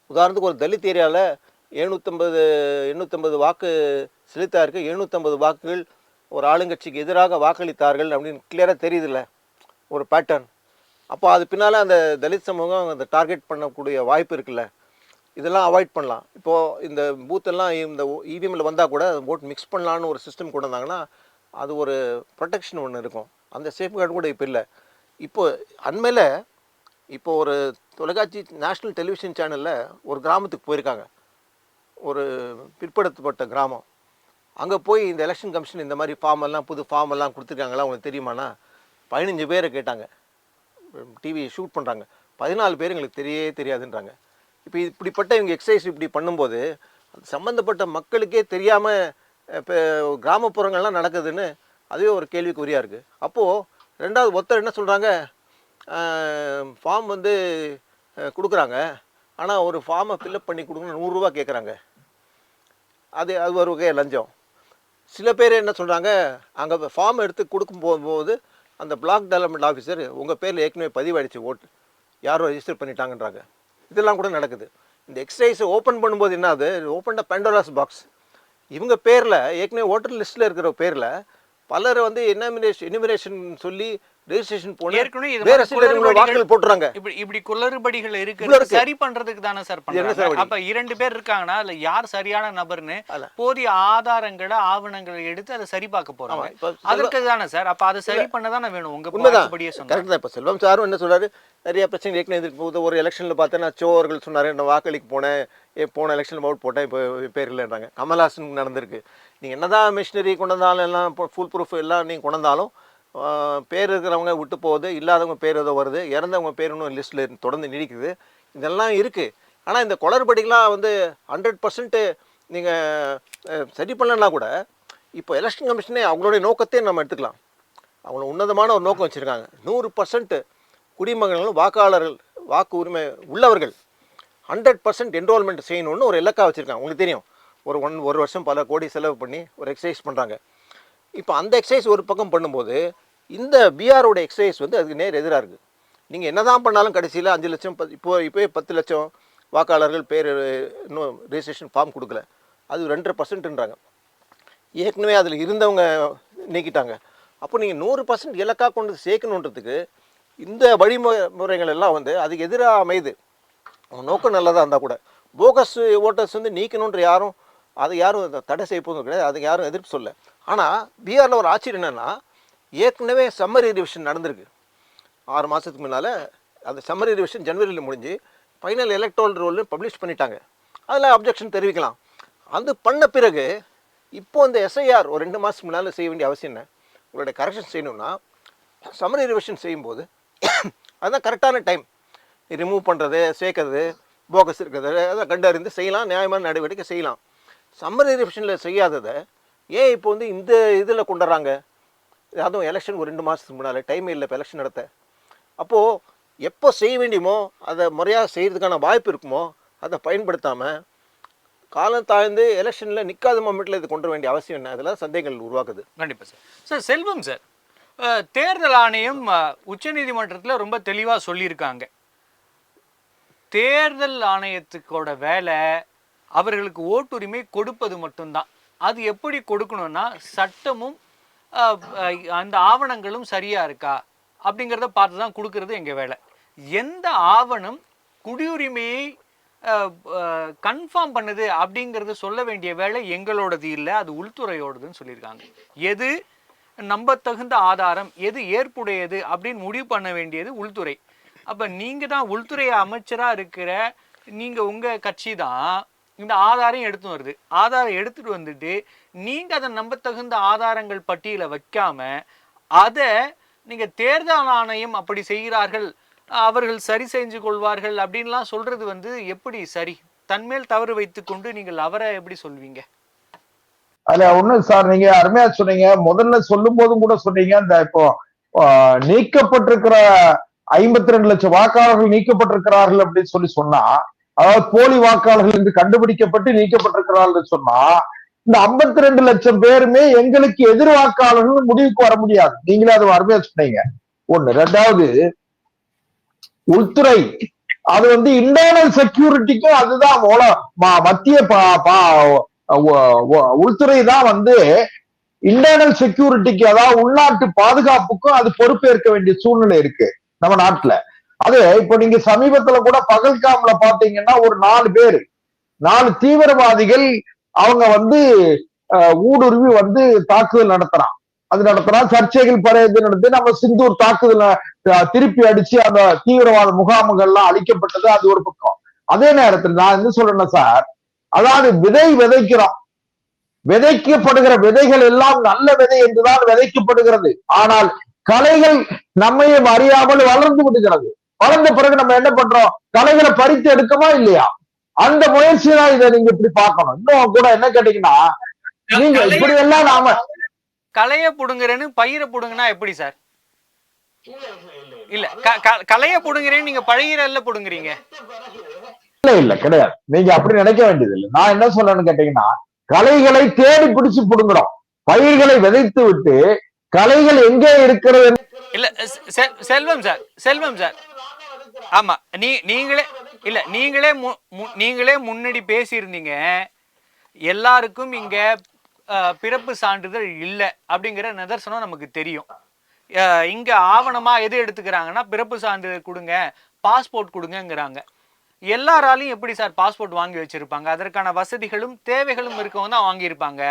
உதாரணத்துக்கு ஒரு தலித் ஏரியாவில் 750 வாக்கு செலுத்தாருக்கு 750 வாக்குகள் ஒரு ஆளுங்கட்சிக்கு எதிராக வாக்களித்தார்கள் அப்படின்னு கிளியராக தெரியுதுல்ல, ஒரு பேட்டர்ன். அப்போ அது பின்னால் அந்த தலித் சமூகம் அந்த டார்கெட் பண்ணக்கூடிய வாய்ப்பு இருக்குல்ல, இதெல்லாம் அவாய்ட் பண்ணலாம். இப்போது இந்த பூத்தெல்லாம் இந்த இவிஎம்மில் வந்தால் கூட ஓட் மிக்ஸ் பண்ணலான்னு ஒரு சிஸ்டம் கொண்டு வந்தாங்கன்னா அது ஒரு ப்ரொடெக்ஷன் ஒன்று இருக்கும். அந்த சேஃப்கார்டு கூட இப்போ இல்லை. இப்போது அண்மையில் இப்போ ஒரு தொலைக்காட்சி நேஷ்னல் டெலிவிஷன் சேனலில் ஒரு கிராமத்துக்கு போயிருக்காங்க, ஒரு பிற்படுத்தப்பட்ட கிராமம். அங்கே போய் இந்த எலெக்ஷன் கமிஷன் இந்த மாதிரி புது ஃபார்ம் எல்லாம் கொடுத்துருக்காங்களா உங்களுக்கு தெரியுமாண்ணா? 15 பேரை கேட்டாங்க. டிவி ஷூட் பண்ணுறாங்க. 14 பேர் எங்களுக்கு தெரியாதுன்றாங்க. இப்போ இப்படிப்பட்ட இவங்க எக்ஸசைஸ் இப்படி பண்ணும்போது சம்மந்தப்பட்ட மக்களுக்கே தெரியாமல் இப்போ கிராமப்புறங்கள்லாம் நடக்குதுன்னு அதுவே ஒரு கேள்விக்குறியாக இருக்குது. அப்போது ரெண்டாவது ஒருத்தர் என்ன சொல்கிறாங்க, ஃபார்ம் வந்து கொடுக்குறாங்க, ஆனால் ஒரு ஃபார்மை ஃபில்அப் பண்ணி கொடுக்கணும் 100 ரூபா கேட்குறாங்க. அது அது ஒரு வகை லஞ்சம். சில பேர் என்ன சொல்கிறாங்க, அங்கே ஃபார்ம் எடுத்து கொடுக்கும் போகும்போது அந்த பிளாக் டெவலப்மெண்ட் ஆஃபீஸர் உங்கள் பேரில் ஏற்கனவே பதிவாயிடுச்சு ஓட்டு, யாரோ ரெஜிஸ்டர் பண்ணிட்டாங்கன்றாங்க. இதெல்லாம் கூட நடக்குது. இந்த எக்ஸசைஸை ஓப்பன் பண்ணும்போது என்ன ஆகுது, ஓப்பன் பெண்டோராஸ் பாக்ஸ். இவங்க பேரில் ஏற்கனவே ஓட்டர் லிஸ்ட்டில் இருக்கிற பேரில் பலர் வந்து எனிமினேஷன் சொல்லி ரெஜிஸ்ட்ரேஷன் போன வேற சில வாக்குகள் போட்டுறாங்க. இப்படி குளறுபடிகள் இருக்கு, சரி பண்றதுக்கு தானே சார் பண்றாங்க. அப்ப 2 பேர் இருக்காங்கன்னா அதுல யார் சரியான நபர்னு போதிய ஆதாரங்களை ஆவணங்களை எடுத்து அதை சரி பார்க்க போறாங்க. அதற்கு தானே சார், அப்ப அதை சரி பண்ணதானே வேணும். உங்க படியே சொன்னாங்க. இப்ப செல்வம் சாரும் என்ன சொல்றாரு, நிறைய பிரச்சனை ஏற்கனவே இருக்கும். ஒரு எலெக்ஷன்ல பார்த்தேன்னா சோ அவர்கள் சொன்னாரு, நான் வாக்களிக்கு போனேன், போன எலெக்ஷன்ல ஓட் போட்டேன், இப்போ பேர் இல்லைன்றாங்க. கமல்ஹாசன் நடந்திருக்கு. நீங்கள் என்னதான் மிஷினரி கொண்டு வந்தாலும் எல்லாம் ஃபுல் ப்ரூஃப் எல்லாம் நீங்கள் கொண்டு வந்தாலும் பேர் இருக்கிறவங்க விட்டு போகுது, இல்லாதவங்க பேர் ஏதோ வருது, இறந்தவங்க பேர் இன்னும் லிஸ்ட்டில் தொடர்ந்து நீடிக்குது. இதெல்லாம் இருக்குது. ஆனால் இந்த குளறுபடிகளாம் வந்து 100% நீங்கள் சரி பண்ணலன்னா கூட இப்போ எலெக்ஷன் கமிஷனே அவங்களுடைய நோக்கத்தையும் நம்ம எடுத்துக்கலாம். அவங்கள உன்னதமான ஒரு நோக்கம் வச்சுருக்காங்க. 100% குடிமகன்களும் வாக்காளர்கள் வாக்கு உரிமை உள்ளவர்கள் 100% என்ரோல்மெண்ட் செய்யணும்னு ஒரு இலக்காக வச்சுருக்காங்க. உங்களுக்கு தெரியும், ஒரு வருஷம் பல கோடி செலவு பண்ணி ஒரு எக்ஸசைஸ் பண்ணுறாங்க. இப்போ அந்த எக்ஸசைஸ் ஒரு பக்கம் பண்ணும்போது இந்த பிஆரோட எக்ஸசைஸ் வந்து அதுக்கு நேர் எதிராக இருக்குது. நீங்கள் என்ன தான் பண்ணாலும் கடைசியில் 5 லட்சம் இப்போவே 10 லட்சம் வாக்காளர்கள் பேர் இன்னும் ரெஜிஸ்ட்ரேஷன் ஃபார்ம் கொடுக்கல, அது 2.5%ன்றாங்க. ஏற்கனவே அதில் இருந்தவங்க நீக்கிட்டாங்க. அப்போ நீங்கள் 100% இலக்காக கொண்டு சேர்க்கணுன்றதுக்கு இந்த வழிமுறைகள் எல்லாம் வந்து அதுக்கு எதிராக அமையுது. அவங்க நோக்கம் நல்லதாக இருந்தால் கூட போகஸ் ஓட்டர்ஸ் வந்து நீக்கணுன்ற யாரும் அதை யாரும் தடை செய்ய போதும் கிடையாது, அதுக்கு யாரும் எதிர்ப்பு சொல்ல. ஆனால் பீகாரில் ஒரு ஆச்சரியம் என்னென்னா, ஏற்கனவே சம்மரி ரிவிஷன் நடந்திருக்கு 6 மாதத்துக்கு முன்னால். அந்த சம்மரி ரிவிஷன் ஜனவரியில் முடிஞ்சு ஃபைனல் எலக்ட்ரல் ரோல்னு பப்ளிஷ் பண்ணிட்டாங்க. அதில் அப்ஜெக்ஷன் தெரிவிக்கலாம். அது பண்ண பிறகு இப்போது இந்த எஸ்ஐஆர் ஒரு 2 மாதத்துக்கு முன்னால் செய்ய வேண்டிய அவசியம் என்ன? உங்களுடைய கரெக்ஷன் செய்யணும்னா சம்மரி ரிவிஷன் செய்யும்போது அதுதான் கரெக்டான டைம். ரிமூவ் பண்ணுறது, சேர்க்கறது, போகஸ் இருக்கிறது அதை கண்டறிந்து செய்யலாம், நியாயமான நடவடிக்கை செய்யலாம். சம்மரி ரிவிஷனில் செய்யாததை ஏன் இப்போ வந்து இந்த இதில் கொண்டுறாங்க? அதுவும் எலெக்ஷன் ஒரு 2 மாதத்துக்கு முன்னால் டைம் இல்லை இப்போ எலெக்ஷன் நடத்த. அப்போது எப்போ செய்ய வேண்டியமோ அதை முறையாக செய்கிறதுக்கான வாய்ப்பு இருக்குமோ அதை பயன்படுத்தாமல் காலம் தாழ்ந்து எலெக்ஷனில் நிற்காத மொமெண்ட்டில் இது கொண்டு வேண்டிய அவசியம் என்ன? அதெல்லாம் சந்தேகங்கள் உருவாக்குது. கண்டிப்பாக சார். சார் செல்வம் சார், தேர்தல் ஆணையம் உச்சநீதிமன்றத்தில் ரொம்ப தெளிவாக சொல்லியிருக்காங்க, தேர்தல் ஆணையத்துக்கோட வேலை அவர்களுக்கு ஓட்டுரிமை கொடுப்பது மட்டும்தான். அது எப்படி கொடுக்கணும்னா சட்டமும் அந்த ஆவணங்களும் சரியா இருக்கா அப்படிங்கிறத பார்த்து தான் கொடுக்கறது எங்கள் வேலை. எந்த ஆவணம் குடியுரிமையை கன்ஃபார்ம் பண்ணுது அப்படிங்கிறத சொல்ல வேண்டிய வேலை எங்களோடது இல்லை, அது உள்துறையோடதுன்னு சொல்லியிருக்காங்க. எது நம்பத்தகுந்த ஆதாரம், எது ஏற்புடையது அப்படின்னு முடிவு பண்ண வேண்டியது உள்துறை. அப்போ நீங்கள் தான் உள்துறை அமைச்சராக இருக்கிற நீங்கள், உங்கள் கட்சி தான் இந்த ஆதாரம் எடுத்து வருது. ஆதாரம் எடுத்துட்டு வந்துட்டு நீங்கள் அதை நம்பத்தகுந்த ஆதாரங்கள் பட்டியலை வைக்காம அதை நீங்கள் தேர்தல் ஆணையம் அப்படி செய்கிறார்கள், அவர்கள் சரி செஞ்சு கொள்வார்கள் அப்படின்லாம் சொல்றது வந்து எப்படி சரி? தன்மேல் தவறு வைத்துக்கொண்டு நீங்கள் அவரை எப்படி சொல்வீங்க? அதுல ஒண்ணு சார், நீங்க அருமையா சொன்னீங்க. முதல்ல சொல்லும் போதும் கூட சொன்னீங்க, இந்த இப்போ நீக்கப்பட்டிருக்கிற 52 லட்சம் வாக்காளர்கள் நீக்கப்பட்டிருக்கிறார்கள் அப்படின்னு சொன்னா, அதாவது போலி வாக்காளர்கள் என்று கண்டுபிடிக்கப்பட்டு நீக்கப்பட்டிருக்கிறார்கள் சொன்னா, இந்த 52 லட்சம் பேருமே எங்களுக்கு எதிர் வாக்காளர்கள் முடிவுக்கு வர முடியாது. நீங்களே அது அருமையா சொன்னீங்க. ஒண்ணு. ரெண்டாவது, உள்துறை அது வந்து இன்டர்னல் செக்யூரிட்டிக்கும் அதுதான் மத்திய உள்துறை தான் வந்து இன்டர்னல் செக்யூரிட்டிக்கு, அதாவது உள்நாட்டு பாதுகாப்புக்கும் அது பொறுப்பேற்க வேண்டிய சூழ்நிலை இருக்கு நம்ம நாட்டுல. அது இப்ப நீங்க சமீபத்துல கூட பகல்காம்ல பாத்தீங்கன்னா ஒரு 4 தீவிரவாதிகள் அவங்க வந்து ஊடுருவி வந்து தாக்குதல் நடத்துறான். சர்ச்சைகள் பரேது நடத்தி நம்ம சிந்தூர் தாக்குதல் திருப்பி அடிச்சு அந்த தீவிரவாத முகாம்கள்லாம் அழிக்கப்பட்டது. அது ஒரு பக்கம். அதே நேரத்தில் நான் என்ன சொல்றேன்னா சார், அதாவது விதை விதைக்கிறோம், விதைக்கப்படுகிற விதைகள் எல்லாம் நல்ல விதை என்றுதான் விதைக்கப்படுகிறது. ஆனால் கலைகள் நம்மையும் அறியாமல் வளர்ந்து விடுகிறது. வளர்ந்த பிறகு நம்ம என்ன பண்றோம்? கலைகளை பறித்து எடுக்கமா இல்லையா? அந்த முயற்சி தான் இதை நீங்க இப்படி பார்க்கணும். இன்னும் கூட என்ன கேட்டீங்கன்னா, நீங்க இப்படி எல்லாம் நாம களைய புடுங்குறேன்னு பயிரை புடுங்கினா எப்படி சார்? இல்ல களைய புடுங்குறேன்னு நீங்க பயிரெல்ல புடுங்குறீங்க? இல்ல இல்ல கிடையாது. நீங்க அப்படி நினைக்க வேண்டியது இல்லை. நான் என்ன சொல்றேன்னு கேட்டீங்கன்னா, களைகளை தேடி பிடிச்சு புடுங்குறோம். பயிர்களை விதைத்து விட்டு களைகள் எங்கே இருக்கிறது இல்ல செல்வம் சார், செல்வம் சார், ஆமா நீங்களே இல்ல நீங்களே முன்னாடி பேசியிருந்தீங்க, எல்லாருக்கும் இங்க பிறப்பு சான்றிதழ் இல்லை அப்படிங்கிற நிதர்சனம் நமக்கு தெரியும். இங்க ஆவணமா எது எடுத்துக்கிறாங்கன்னா பிறப்பு சான்றிதழ் கொடுங்க, பாஸ்போர்ட் கொடுங்கங்கிறாங்க. எல்லாராலையும் எப்படி சார் பாஸ்போர்ட் வாங்கி வச்சிருப்பாங்க? அதற்கான வசதிகளும் தேவைகளும் இருக்கவங்க தான் வாங்கியிருப்பாங்க.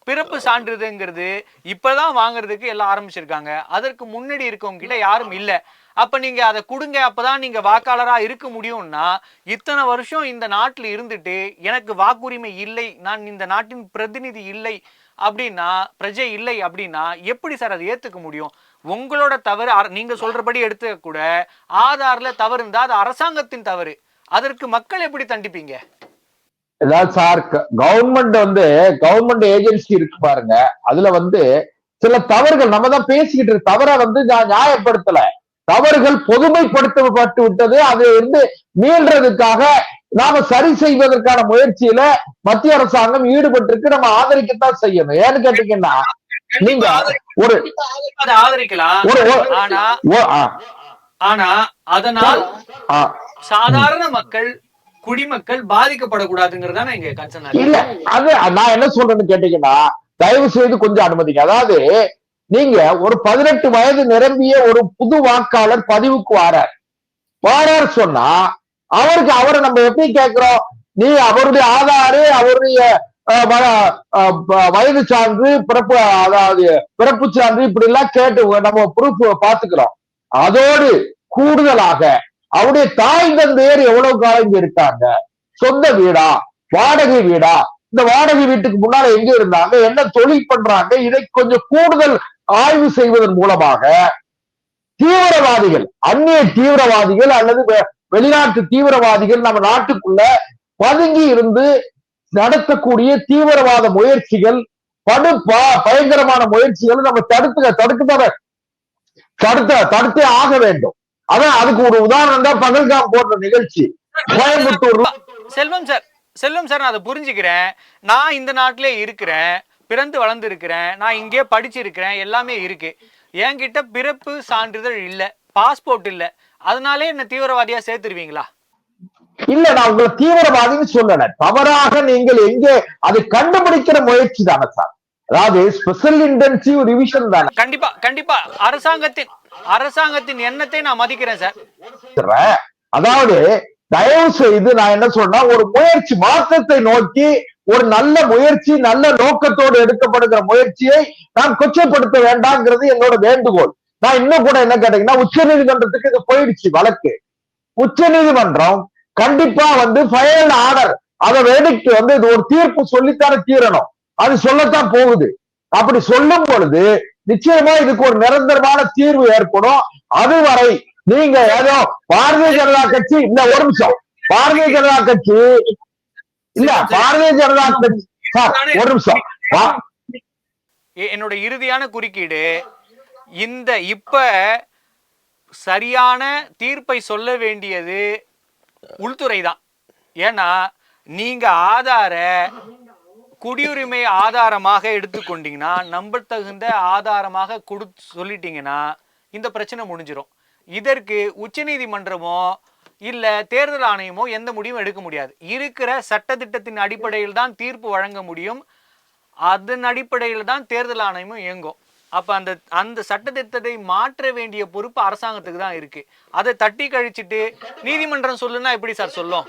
பிறப்பு சான்றிதழ்ங்கிறது இப்பதான் வாங்குறதுக்கு எல்லாம் ஆரம்பிச்சிருக்காங்க. அதற்கு முன்னாடி இருக்கவங்க கிட்ட யாரும் இல்லை. அப்ப நீங்க அதை கொடுங்க, அப்பதான் நீங்க வாக்காளரா இருக்க முடியும்னா, இத்தனை வருஷம் இந்த நாட்டில் இருந்துட்டு எனக்கு வாக்குரிமை இல்லை, நான் இந்த நாட்டின் பிரதிநிதி இல்லை அப்படின்னா, பிரஜை இல்லை அப்படின்னா எப்படி சார் அதை ஏத்துக்க முடியும்? உங்களோட தவறு நீங்க சொல்றபடி எடுத்துக்க கூட ஆதார்ல தவறு இருந்தா அது அரசாங்கத்தின் தவறு. அதற்கு மக்கள் எப்படி தண்டிப்பீங்க? ஏதாவது சார், கவர்மெண்ட் ஏஜென்சி இருக்கு பாருங்க, அதுல சில தவறுகள் நம்ம தான் பேசிக்கிட்டு இருக்கு. தவறை நான் நியாயப்படுத்தல, தவறுகள் பொதுமைப்படுத்தப்பட்டு விட்டது. அது மீள்றதுக்காக நாம சரி செய்வதற்கான முயற்சியில மத்திய அரசாங்கம் ஈடுபட்டிருக்கு. நம்ம ஆதரிக்கத்தான் செய்யணும். ஏன்னு கேட்டீங்கன்னா, நீங்க ஒரு ஆதரிக்கலாம், ஆனா அதனால் சாதாரண மக்கள், குடிமக்கள் பாதிக்கப்படக்கூடாதுங்கிறதான இங்க கன்சர்ன். இல்ல, அது நான் என்ன சொல்றேன்னு கேட்டீங்கன்னா, தயவு செய்து கொஞ்சம் அனுமதிங்க. அதாவது நீங்க ஒரு 18 வயது நிரம்பிய ஒரு புது வாக்காளர் பதிவுக்கு வாரார் சொன்னா, அவரை நம்ம எப்படி கேட்கிறோம்? நீ அவருடைய ஆதாரு, அவருடைய வயது சான்று, பிறப்பு, அதாவது பிறப்பு சான்று, இப்படி எல்லாம் கேட்டு நம்ம ப்ரூஃப் பாத்துக்கிறோம். அதோடு கூடுதலாக அவருடைய தாய் தந்தையர் எவ்வளவு காலம் இங்க இருக்காங்க, சொந்த வீடா, வாடகை வீடா, இந்த வாடகை வீட்டுக்கு முன்னால எங்க இருந்தாங்க, என்ன தொழில் பண்றாங்க, இதை கொஞ்சம் கூடுதல் ஆய்வு செய்வதன் மூலமாக தீவிரவாதிகள், அந்நிய தீவிரவாதிகள் அல்லது வெளிநாட்டு தீவிரவாதிகள் நம்ம நாட்டுக்குள்ள பதுங்கி இருந்து நடத்தக்கூடிய தீவிரவாத முயற்சிகள், பயங்கரமான முயற்சிகள் நம்ம தடுத்தே ஆக வேண்டும். அதான் அதுக்கு ஒரு உதாரணம் தான் பகல்காம் போன்ற நிகழ்ச்சி கோயம்புத்தூர். செல்வம் சார், நான் அதை புரிஞ்சுக்கிறேன். நான் இந்த நாட்டிலே இருக்கிறேன், பிறந்து வளர்ந்து இருக்கிறேன், நான் இங்கே படிச்சிருக்கிறேன், எல்லாமே இருக்கு. என்கிட்ட பிறப்பு சான்றிதழ் இல்ல, பாஸ்போர்ட் இல்ல, அதனாலே என்ன தீவிரவாதியா சேர்த்துருவீங்களா? இல்ல, நான் உங்களை தீவிரவாதின்னு சொல்லல. தவறாக நீங்கள் எங்கே அதை கண்டுபிடிக்கிற முயற்சி தானே சார். அதாவது ஸ்பெஷல் இன்டென்சிவ் ரிவிஷன் தானே. கண்டிப்பா அரசாங்கத்தின் எண்ணத்தை நான் மதிக்கிறேன் சார். அதாவது தயவு செய்து நான் என்ன சொல்றேன்னா, ஒரு முயற்சி மாற்றத்தை நோக்கி ஒரு நல்ல முயற்சி, நல்ல நோக்கத்தோடு எடுக்கப்படுகிற முயற்சியை நாம் கொச்சைப்படுத்த வேண்டாம்ங்கிறது என்னோட வேண்டுகோள். நான் இன்னும் கூட என்ன கேட்டீங்கன்னா, உச்ச நீதிமன்றத்துக்கு இது போயிடுச்சு வழக்கு. உச்ச நீதிமன்றம் கண்டிப்பா ஃபைனல் ஆர்டர், அதை வேடிக்கை இது ஒரு தீர்ப்பு சொல்லித்தானே தீரணும். அது சொல்லத்தான் போகுது. அப்படி சொல்லும் பொழுது நிச்சயமா இதுக்கு ஒரு நிரந்தரமான தீர்வு ஏற்படும். அதுவரை நீங்க ஏதோ பாரதிய ஜனதா கட்சி, இல்ல ஒரு நிமிஷம், பாரதிய ஜனதா கட்சி சார் ஒரு நிமிஷம், என்னோட இறுதியான குறுக்கீடு, இந்த இப்ப சரியான தீர்ப்பை சொல்ல வேண்டியது உள்துறை தான். ஏன்னா நீங்க ஆதார குடியுரிமை ஆதாரமாக எடுத்துக்கொண்டீங்கன்னா, நம்பத்தகுந்த ஆதாரமாக சொல்லிட்டீங்கன்னா இந்த பிரச்சனை முடிஞ்சிடும். இதற்கு உச்ச நீதிமன்றமோ இல்ல தேர்தல் ஆணையமோ எந்த முடிவும் எடுக்க முடியாது. இருக்கிற சட்டத்திட்டத்தின் அடிப்படையில் தான் தீர்ப்பு வழங்க முடியும். அதன் அடிப்படையில் தான் தேர்தல் ஆணையமும் இயங்கும். அப்ப அந்த சட்டத்திட்டத்தை மாற்ற வேண்டிய பொறுப்பு அரசாங்கத்துக்கு தான் இருக்கு. அதை தட்டி கழிச்சிட்டு நீதிமன்றம் சொல்லுன்னா எப்படி சார் சொல்லும்?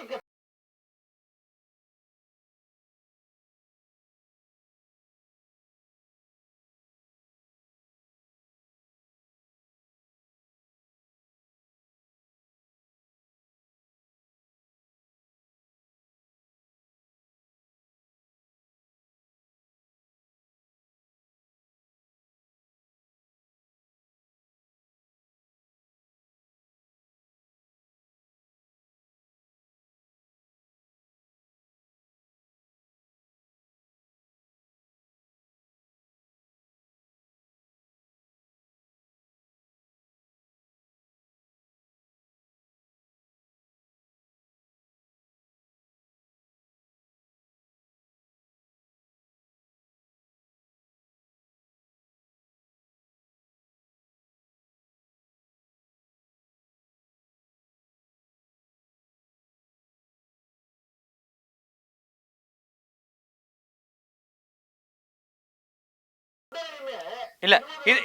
இல்ல இது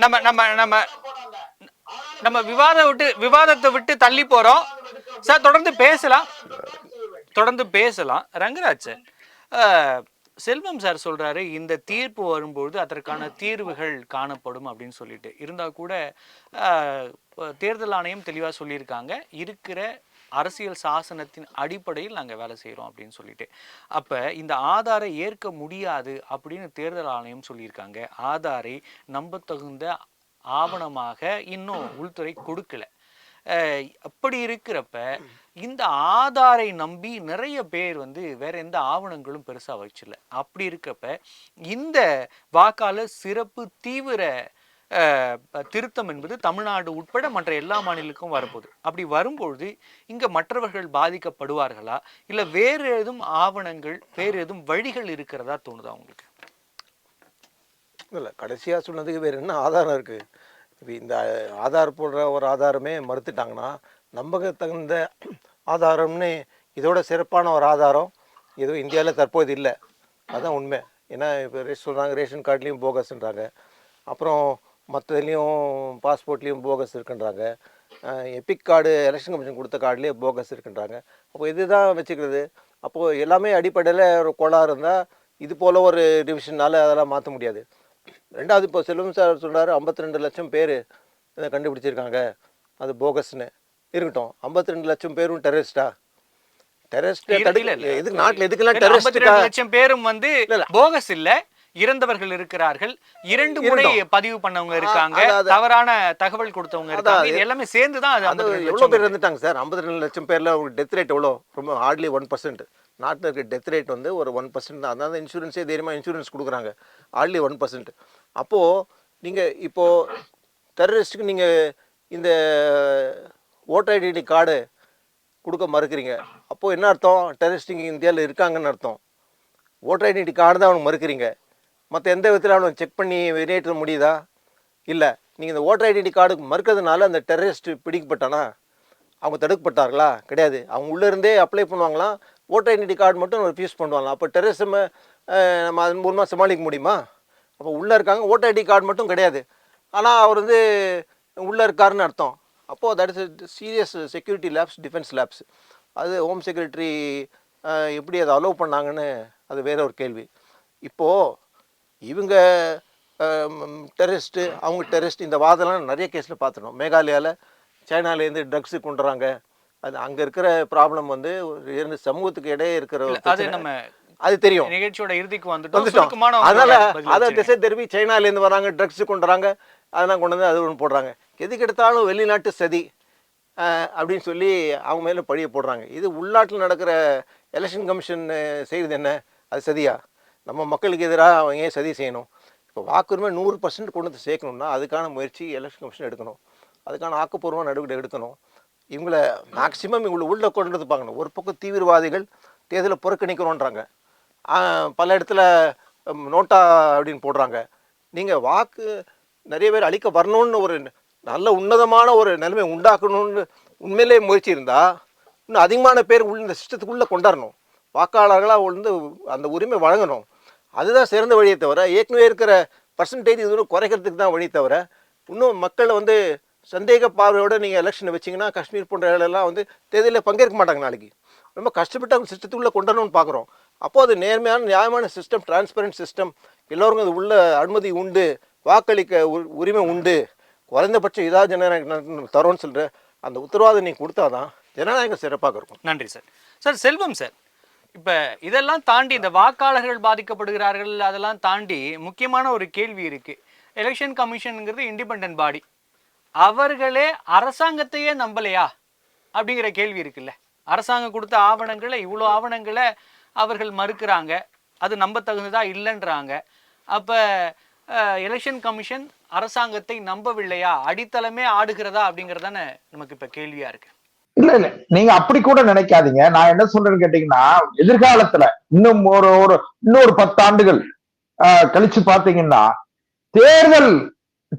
நம்ம நம்ம நம்ம நம்ம விவாதத்தை விட்டு தள்ளி போறோம் சார். தொடர்ந்து பேசலாம் ரங்கராஜ் சார். செல்வம் சார் சொல்றாரு இந்த தீர்ப்பு வரும்போது அதற்கான தீர்வுகள் காணப்படும் அப்படின்னு சொல்லிட்டு இருந்தா கூட தேர்தல் ஆணையம் தெளிவா சொல்லியிருக்காங்க, இருக்கிற அரசியல் சாசனத்தின் அடிப்படையில் நாங்கள் வேலை செய்கிறோம் அப்படின்னு சொல்லிட்டு. அப்போ இந்த ஆதாரை ஏற்க முடியாது அப்படின்னு தேர்தல் ஆணையம் சொல்லியிருக்காங்க. ஆதாரை நம்பத்தகுந்த ஆவணமாக இன்னும் உள்துறை கொடுக்கல. அப்படி இருக்கிறப்ப இந்த ஆதாரை நம்பி நிறைய பேர் வேற எந்த ஆவணங்களும் பெருசா வச்சிடல. அப்படி இருக்கப்ப இந்த வாக்காளர் சிறப்பு தீவிர திருத்தம் என்பது தமிழ்நாடு உட்பட மற்ற எல்லா மாநிலங்களுக்கும் வரப்போகுது. அப்படி வரும்பொழுது இங்க மற்றவர்கள் பாதிக்கப்படுவார்களா, இல்ல வேறு எதுவும் ஆவணங்கள் வேறு எதுவும் வழிகள் இருக்கிறதா தோணுதா உங்களுக்கு? இல்லை, கடைசியா சொன்னதுக்கு வேற என்ன ஆதாரம் இருக்கு? இந்த ஆதார் போடுற ஒரு ஆதாரமே மறுத்துட்டாங்கன்னா நம்பகத்தகுந்த ஆதாரம்னு இதோட சிறப்பான ஒரு ஆதாரம் எதுவும் இந்தியாவில் தற்போது இல்லை. அதுதான் உண்மை. ஏன்னா இப்போ சொல்கிறாங்க ரேஷன் கார்டுலேயும் போகஸ்ன்றாங்க, அப்புறம் மற்றதுலேயும் பாஸ்போர்ட்லேயும் போகஸ் இருக்குன்றாங்க, எபிக் கார்டு எலெக்ஷன் கமிஷன் கொடுத்த கார்டுலேயே போகஸ் இருக்குன்றாங்க. அப்போ இதுதான் வச்சுக்கிறது. அப்போது எல்லாமே அடிப்படையில் ஒரு கோளாறு இருந்தால் இது போல் ஒரு டிவிஷனால் அதெல்லாம் மாற்ற முடியாது. ரெண்டாவது, இப்போ செல்வம் சார் சொல்கிறாரு 52 லட்சம் பேர் இதை கண்டுபிடிச்சிருக்காங்க, அது போகஸ்ன்னு இருக்கட்டும். 52 லட்சம் பேரும் டெரரிஸ்டா? எதுக்கு நாட்டில் எதுக்கெல்லாம் டெரரிஸ்ட்? 52 லட்சம் பேரும் போகஸ் இல்ல, இறந்தவர்கள் இருக்கிறார்கள், 2 முறை பதிவு பண்ணவங்க இருக்காங்க, தவறான தகவல் கொடுத்தவங்க இருக்காங்க. இது எல்லாமே சேர்ந்து தான் எவ்வளோ பேர் இருந்துட்டாங்க சார்? 52 லட்சம் பேர்ல டெத் ரேட் எவ்வளோ? ரொம்ப ஹார்ட்லி 1%. நாட்டில் இருக்க டெத் ரேட் ஒரு 1% தான். அதனால இன்சூரன்ஸே தைரியமாக இன்சூரன்ஸ் கொடுக்குறாங்க, ஹார்ட்லி 1%. அப்போது நீங்கள் இப்போது டெரரிஸ்ட்டுக்கு நீங்கள் இந்த ஓட்டர் ஐடென்டி கார்டு கொடுக்க மறுக்கிறீங்க. அப்போது என்ன அர்த்தம்? டெரரிஸ்ட் இங்கே இந்தியாவில் இருக்காங்கன்னு அர்த்தம். ஓட்டர் ஐடென்டி கார்டு தான் அவனுக்கு மறுக்கிறீங்க. மற்ற எந்த விதத்தில் அவனை செக் பண்ணி வெளியேற்ற முடியுதா? இல்லை. நீங்கள் இந்த ஓட்டர் ஐடென்டி கார்டு மறுக்கிறதுனால அந்த டெரரிஸ்ட் பிடிக்கப்பட்டானா? அவங்க தடுக்கப்பட்டார்களா? கிடையாது. அவங்க உள்ளேருந்தே அப்ளை பண்ணுவாங்களாம், ஓட்டர் ஐடென்டி கார்டு மட்டும் ரிஃப்யூஸ் பண்ணுவாங்களாம். அப்போ டெரரிசம் நம்ம அதன் மூலமாக சமாளிக்க முடியுமா? அப்போ உள்ளே இருக்காங்க, ஓட்டர் ஐடி கார்டு மட்டும் கிடையாது, ஆனால் அவர் உள்ளே இருக்காருன்னு அர்த்தம். அப்போது that is serious security lapse, defence lapse. அது ஹோம் செக்ரட்டரி எப்படி அதை அலோவ் பண்ணாங்கன்னு அது வேற ஒரு கேள்வி. இப்போது இவங்க டெரரிஸ்ட்டு, அவங்க டெரரிஸ்ட், இந்த வாதம்லாம் நிறைய கேஸில் பார்த்துட்டோம். மேகாலயாவில் சைனாலேருந்து ட்ரக்ஸு கொண்டு வராங்க. அது அங்கே இருக்கிற ப்ராப்ளம் இரண்டு சமூகத்துக்கு இடையே இருக்கிற அது தெரியும். நிகழ்ச்சியோட இறுதிக்கு வந்துட்டோம். அதனால அதை திசை திருப்பி சைனாலேருந்து வராங்க, ட்ரக்ஸ் கொண்டு வராங்க, அதெல்லாம் கொண்டு வந்து அது ஒன்று போடுறாங்க. எதுக்கு எடுத்தாலும் வெளிநாட்டு சதி அப்படின்னு சொல்லி அவங்க மேலே பழிய போடுறாங்க. இது உள்நாட்டில் நடக்கிற எலெக்ஷன் கமிஷன் செய்கிறது என்ன? அது சதியா? நம்ம மக்களுக்கு எதிராக அவங்க ஏன் சதி செய்யணும்? இப்போ வாக்குரிமை 100% கொண்டு வந்து சேர்க்கணும்னா அதுக்கான முயற்சி எலெக்ஷன் கமிஷன் எடுக்கணும், அதுக்கான ஆக்கப்பூர்வமான நடவடிக்கை எடுக்கணும். இவங்களை மேக்சிமம் இவங்களை உள்ள கொண்டு வந்து பார்க்கணும். ஒரு பக்கம் தீவிரவாதிகள் தேர்தலை புறக்கணிக்கிறோன்றாங்க, பல இடத்துல நோட்டா அப்படின்னு போடுறாங்க. நீங்கள் வாக்கு நிறைய பேர் அளிக்க வரணும்னு ஒரு நல்ல உன்னதமான ஒரு நிலைமை உண்டாக்கணும்னு உண்மையிலே முயற்சி இருந்தால் இன்னும் அதிகமான பேர் இந்த சிஸ்டத்துக்குள்ளே கொண்டாடணும், வாக்காளர்களாக அந்த உரிமை வழங்கணும். அதுதான் சிறந்த வழியை தவிர ஏற்கனவே இருக்கிற பர்சன்டேஜ் இது குறைக்கிறதுக்கு தான் வழி தவிர இன்னும் மக்களை சந்தேக பார்வையோடு நீங்கள் எலெக்ஷனை வச்சிங்கன்னா காஷ்மீர் போன்ற இடங்களெல்லாம் தேர்தலில் பங்கேற்க மாட்டாங்க. நாளைக்கு ரொம்ப கஷ்டப்பட்டு அவங்க சிஸ்டத்துக்குள்ளே கொண்டாடணும்னு பார்க்குறோம். அப்போது அது நேர்மையான நியாயமான சிஸ்டம், டிரான்ஸ்பரண்ட் சிஸ்டம், எல்லோருக்கும் அது உள்ள அனுமதி உண்டு, வாக்களிக்க உரிமை உண்டு, குறைந்தபட்சம் இதாக ஜனநாயகம் தரோன்னு சொல்கிற அந்த உத்தரவாதம் நீங்கள் கொடுத்தாதான் ஜனநாயகம் சிறப்பாக இருக்கும். நன்றி சார். சார் செல்வம் சார், இப்போ இதெல்லாம் தாண்டி இந்த வாக்காளர்கள் பாதிக்கப்படுகிறார்கள், அதெல்லாம் தாண்டி முக்கியமான ஒரு கேள்வி இருக்குது. எலெக்ஷன் கமிஷனுங்கிறது இண்டிபெண்டன்ட் பாடி, அவர்களே அரசாங்கத்தையே நம்பலையா அப்படிங்கிற கேள்வி இருக்குல்ல. அரசாங்கம் கொடுத்த ஆவணங்களை, இவ்வளோ ஆவணங்களை அவர்கள் மறுக்கிறாங்க, அது நம்ப தகுந்ததா இல்லைன்றாங்க. அப்போ எலெக்ஷன் கமிஷன் அரசாங்கத்தை நம்பவில்லையா, அடித்தளமே ஆடுகிறதா அப்படிங்கிறதானே நமக்கு இப்போ கேள்வியா இருக்கு. இல்ல இல்ல, நீங்க அப்படி கூட நினைக்காதீங்க. நான் என்ன சொல்றேன்னு கேட்டீங்கன்னா, எதிர்காலத்துல இன்னொரு 10 ஆண்டுகள் கழிச்சு பாத்தீங்கன்னா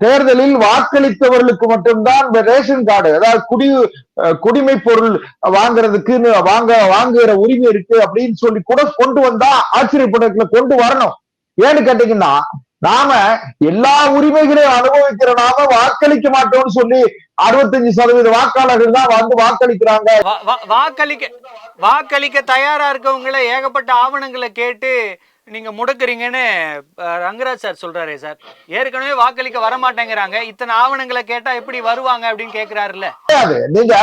தேர்தலில் வாக்களித்தவர்களுக்கு மட்டும்தான் ரேஷன் கார்டு, அதாவது குடிமை பொருள் வாங்குறதுக்குன்னு வாங்குகிற உரிமை இருக்கு அப்படின்னு சொல்லி கூட கொண்டு வந்தா ஆச்சரியப்பட கொண்டு வரணும். ஏன்னு கேட்டீங்கன்னா, நாம எல்லா உரிமைகளையும் அனுபவிக்கிற நாம வாக்களிக்க மாட்டோம்னு சொல்லி 65% வாக்காளர்கள் தான் வந்து வாக்களிக்கிறாங்க. வாக்களிக்க தயாரா இருக்கவங்கள ஏகப்பட்ட ஆவணங்களை கேட்டு நீங்க முடக்குறீங்கன்னு ரங்கராஜ் சார் சொல்றாரே சார். ஏற்கனவே வாக்களிக்க வரமாட்டேங்கிறாங்க, இத்தனை ஆவணங்களை கேட்டா எப்படி வருவாங்க அப்படின்னு கேக்குறாருல்ல. நீங்க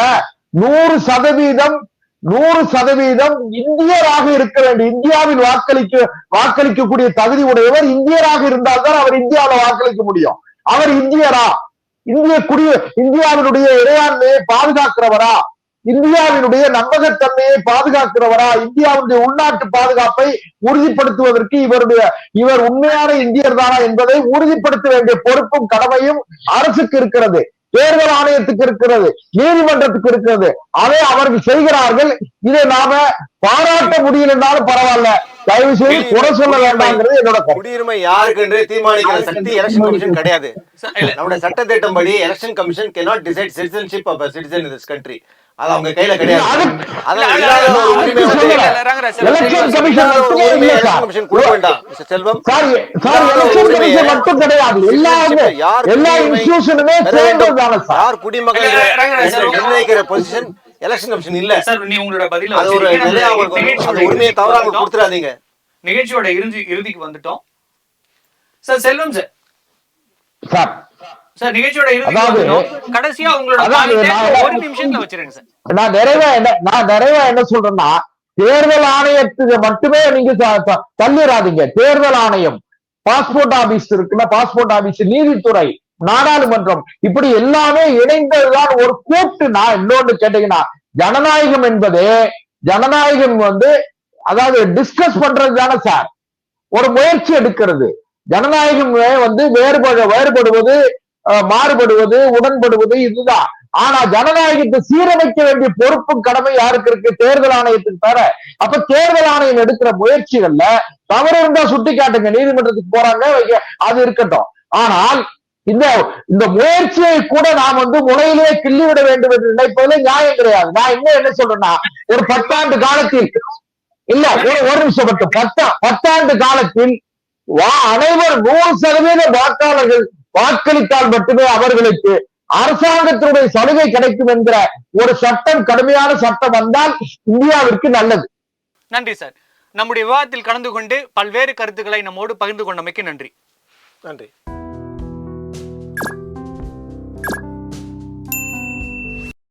100% இந்தியராக இருக்க வேண்டும். இந்தியாவில் வாக்களிக்கக்கூடிய தகுதி உடையவர் இந்தியராக இருந்தால்தான் அவர் இந்தியாவில் வாக்களிக்க முடியும். அவர் இந்தியரா? இந்தியாவினுடைய இறையாண்மையை பாதுகாக்கிறவரா? இந்தியாவினுடைய நம்பகத்தன்மையை பாதுகாக்கிறவரா? இந்தியாவுடைய உள்நாட்டு பாதுகாப்பை உறுதிப்படுத்துவதற்கு இவர் உண்மையான இந்தியர் தானா என்பதை உறுதிப்படுத்த வேண்டிய பொறுப்பும் கடமையும் அரசுக்கு இருக்கிறது, தேர்தல் ஆணையத்துக்கு இருக்கிறது, நீதிமன்றத்துக்கு இருக்கிறது. அதை அவர்கள் செய்கிறார்கள். இதை நாம பாராட்ட முடியலன்னாலும் பரவாயில்ல, தயவு செய்து குறை சொல்ல வேண்டாம்ங்கிறது என்னோட குடியுரிமை யாருக்கு என்று தீர்மானிக்கிற சக்தி எலெக்ஷன் கமிஷன் கிடையாது. நம்முடைய சட்ட திட்டம்படி election commission cannot decide citizenship of a citizen in this country. அது அவங்க கையில கிடையாது. நிகழ்ச்சியோட இறுதிக்கு வந்துட்டோம் சார். செல்வம் சார், சார் நிகழ்ச்சியோட கடைசியா உங்களோட ஒரு நிமிஷத்துல வச்சிருங்க சார். நான் நிறைவா என்ன சொல்றேன்னா, தேர்தல் ஆணையத்துக்கு மட்டுமே நீங்க தள்ளிடாதீங்க. தேர்தல் ஆணையம், பாஸ்போர்ட் ஆபீஸ் இருக்குல்ல, பாஸ்போர்ட் ஆபீஸ், நீதித்துறை, நாடாளுமன்றம், இப்படி எல்லாமே இணைந்ததுதான் ஒரு கூட்டு. நான் இன்னொன்னு கேட்டீங்கன்னா, ஜனநாயகம் என்பது அதாவது டிஸ்கஸ் பண்றது தானே சார், ஒரு முயற்சி எடுக்கிறது. ஜனநாயகம் வேறுபடுவது, மாறுபடுவது, உடன்படுவது, இதுதான். ஆனா ஜனநாயகத்தை சீரமைக்க வேண்டிய பொறுப்பும் கடமை யாருக்கு இருக்கு? தேர்தல் ஆணையத்துக்கு தர. அப்ப தேர்தல் ஆணையம் எடுக்கிற முயற்சிகள்ல தவறு இருந்தா சுட்டி காட்டுங்க, நீதிமன்றத்துக்கு போறாங்க, அது இருக்கட்டும். ஆனால் இந்த முயற்சியை கூட நாம் முனையிலே கிள்ளிவிட வேண்டும் என்று நினைப்பதில் நியாயம் கிடையாது. நான் என்ன சொல்றேன்னா, ஒரு 10 ஆண்டு காலத்தில் இல்ல, ஒரு நிமிஷம் மட்டும், 10 ஆண்டு காலத்தில் அனைவர் 100% வாக்காளர்கள் வாக்களித்தால் மட்டுமே அவர்களுக்கு அரசாங்கத்தினுடைய சலுகை கிடைக்கும் என்கிற ஒரு சட்டம், கடுமையான சட்டம் வந்தால் இந்தியாவிற்கு நல்லது. நன்றி சார். நம்முடைய விவாதத்தில் கலந்து கொண்டு பல்வேறு கருத்துக்களை நம்மோடு பகிர்ந்து கொண்டமைக்கு நன்றி. நன்றி.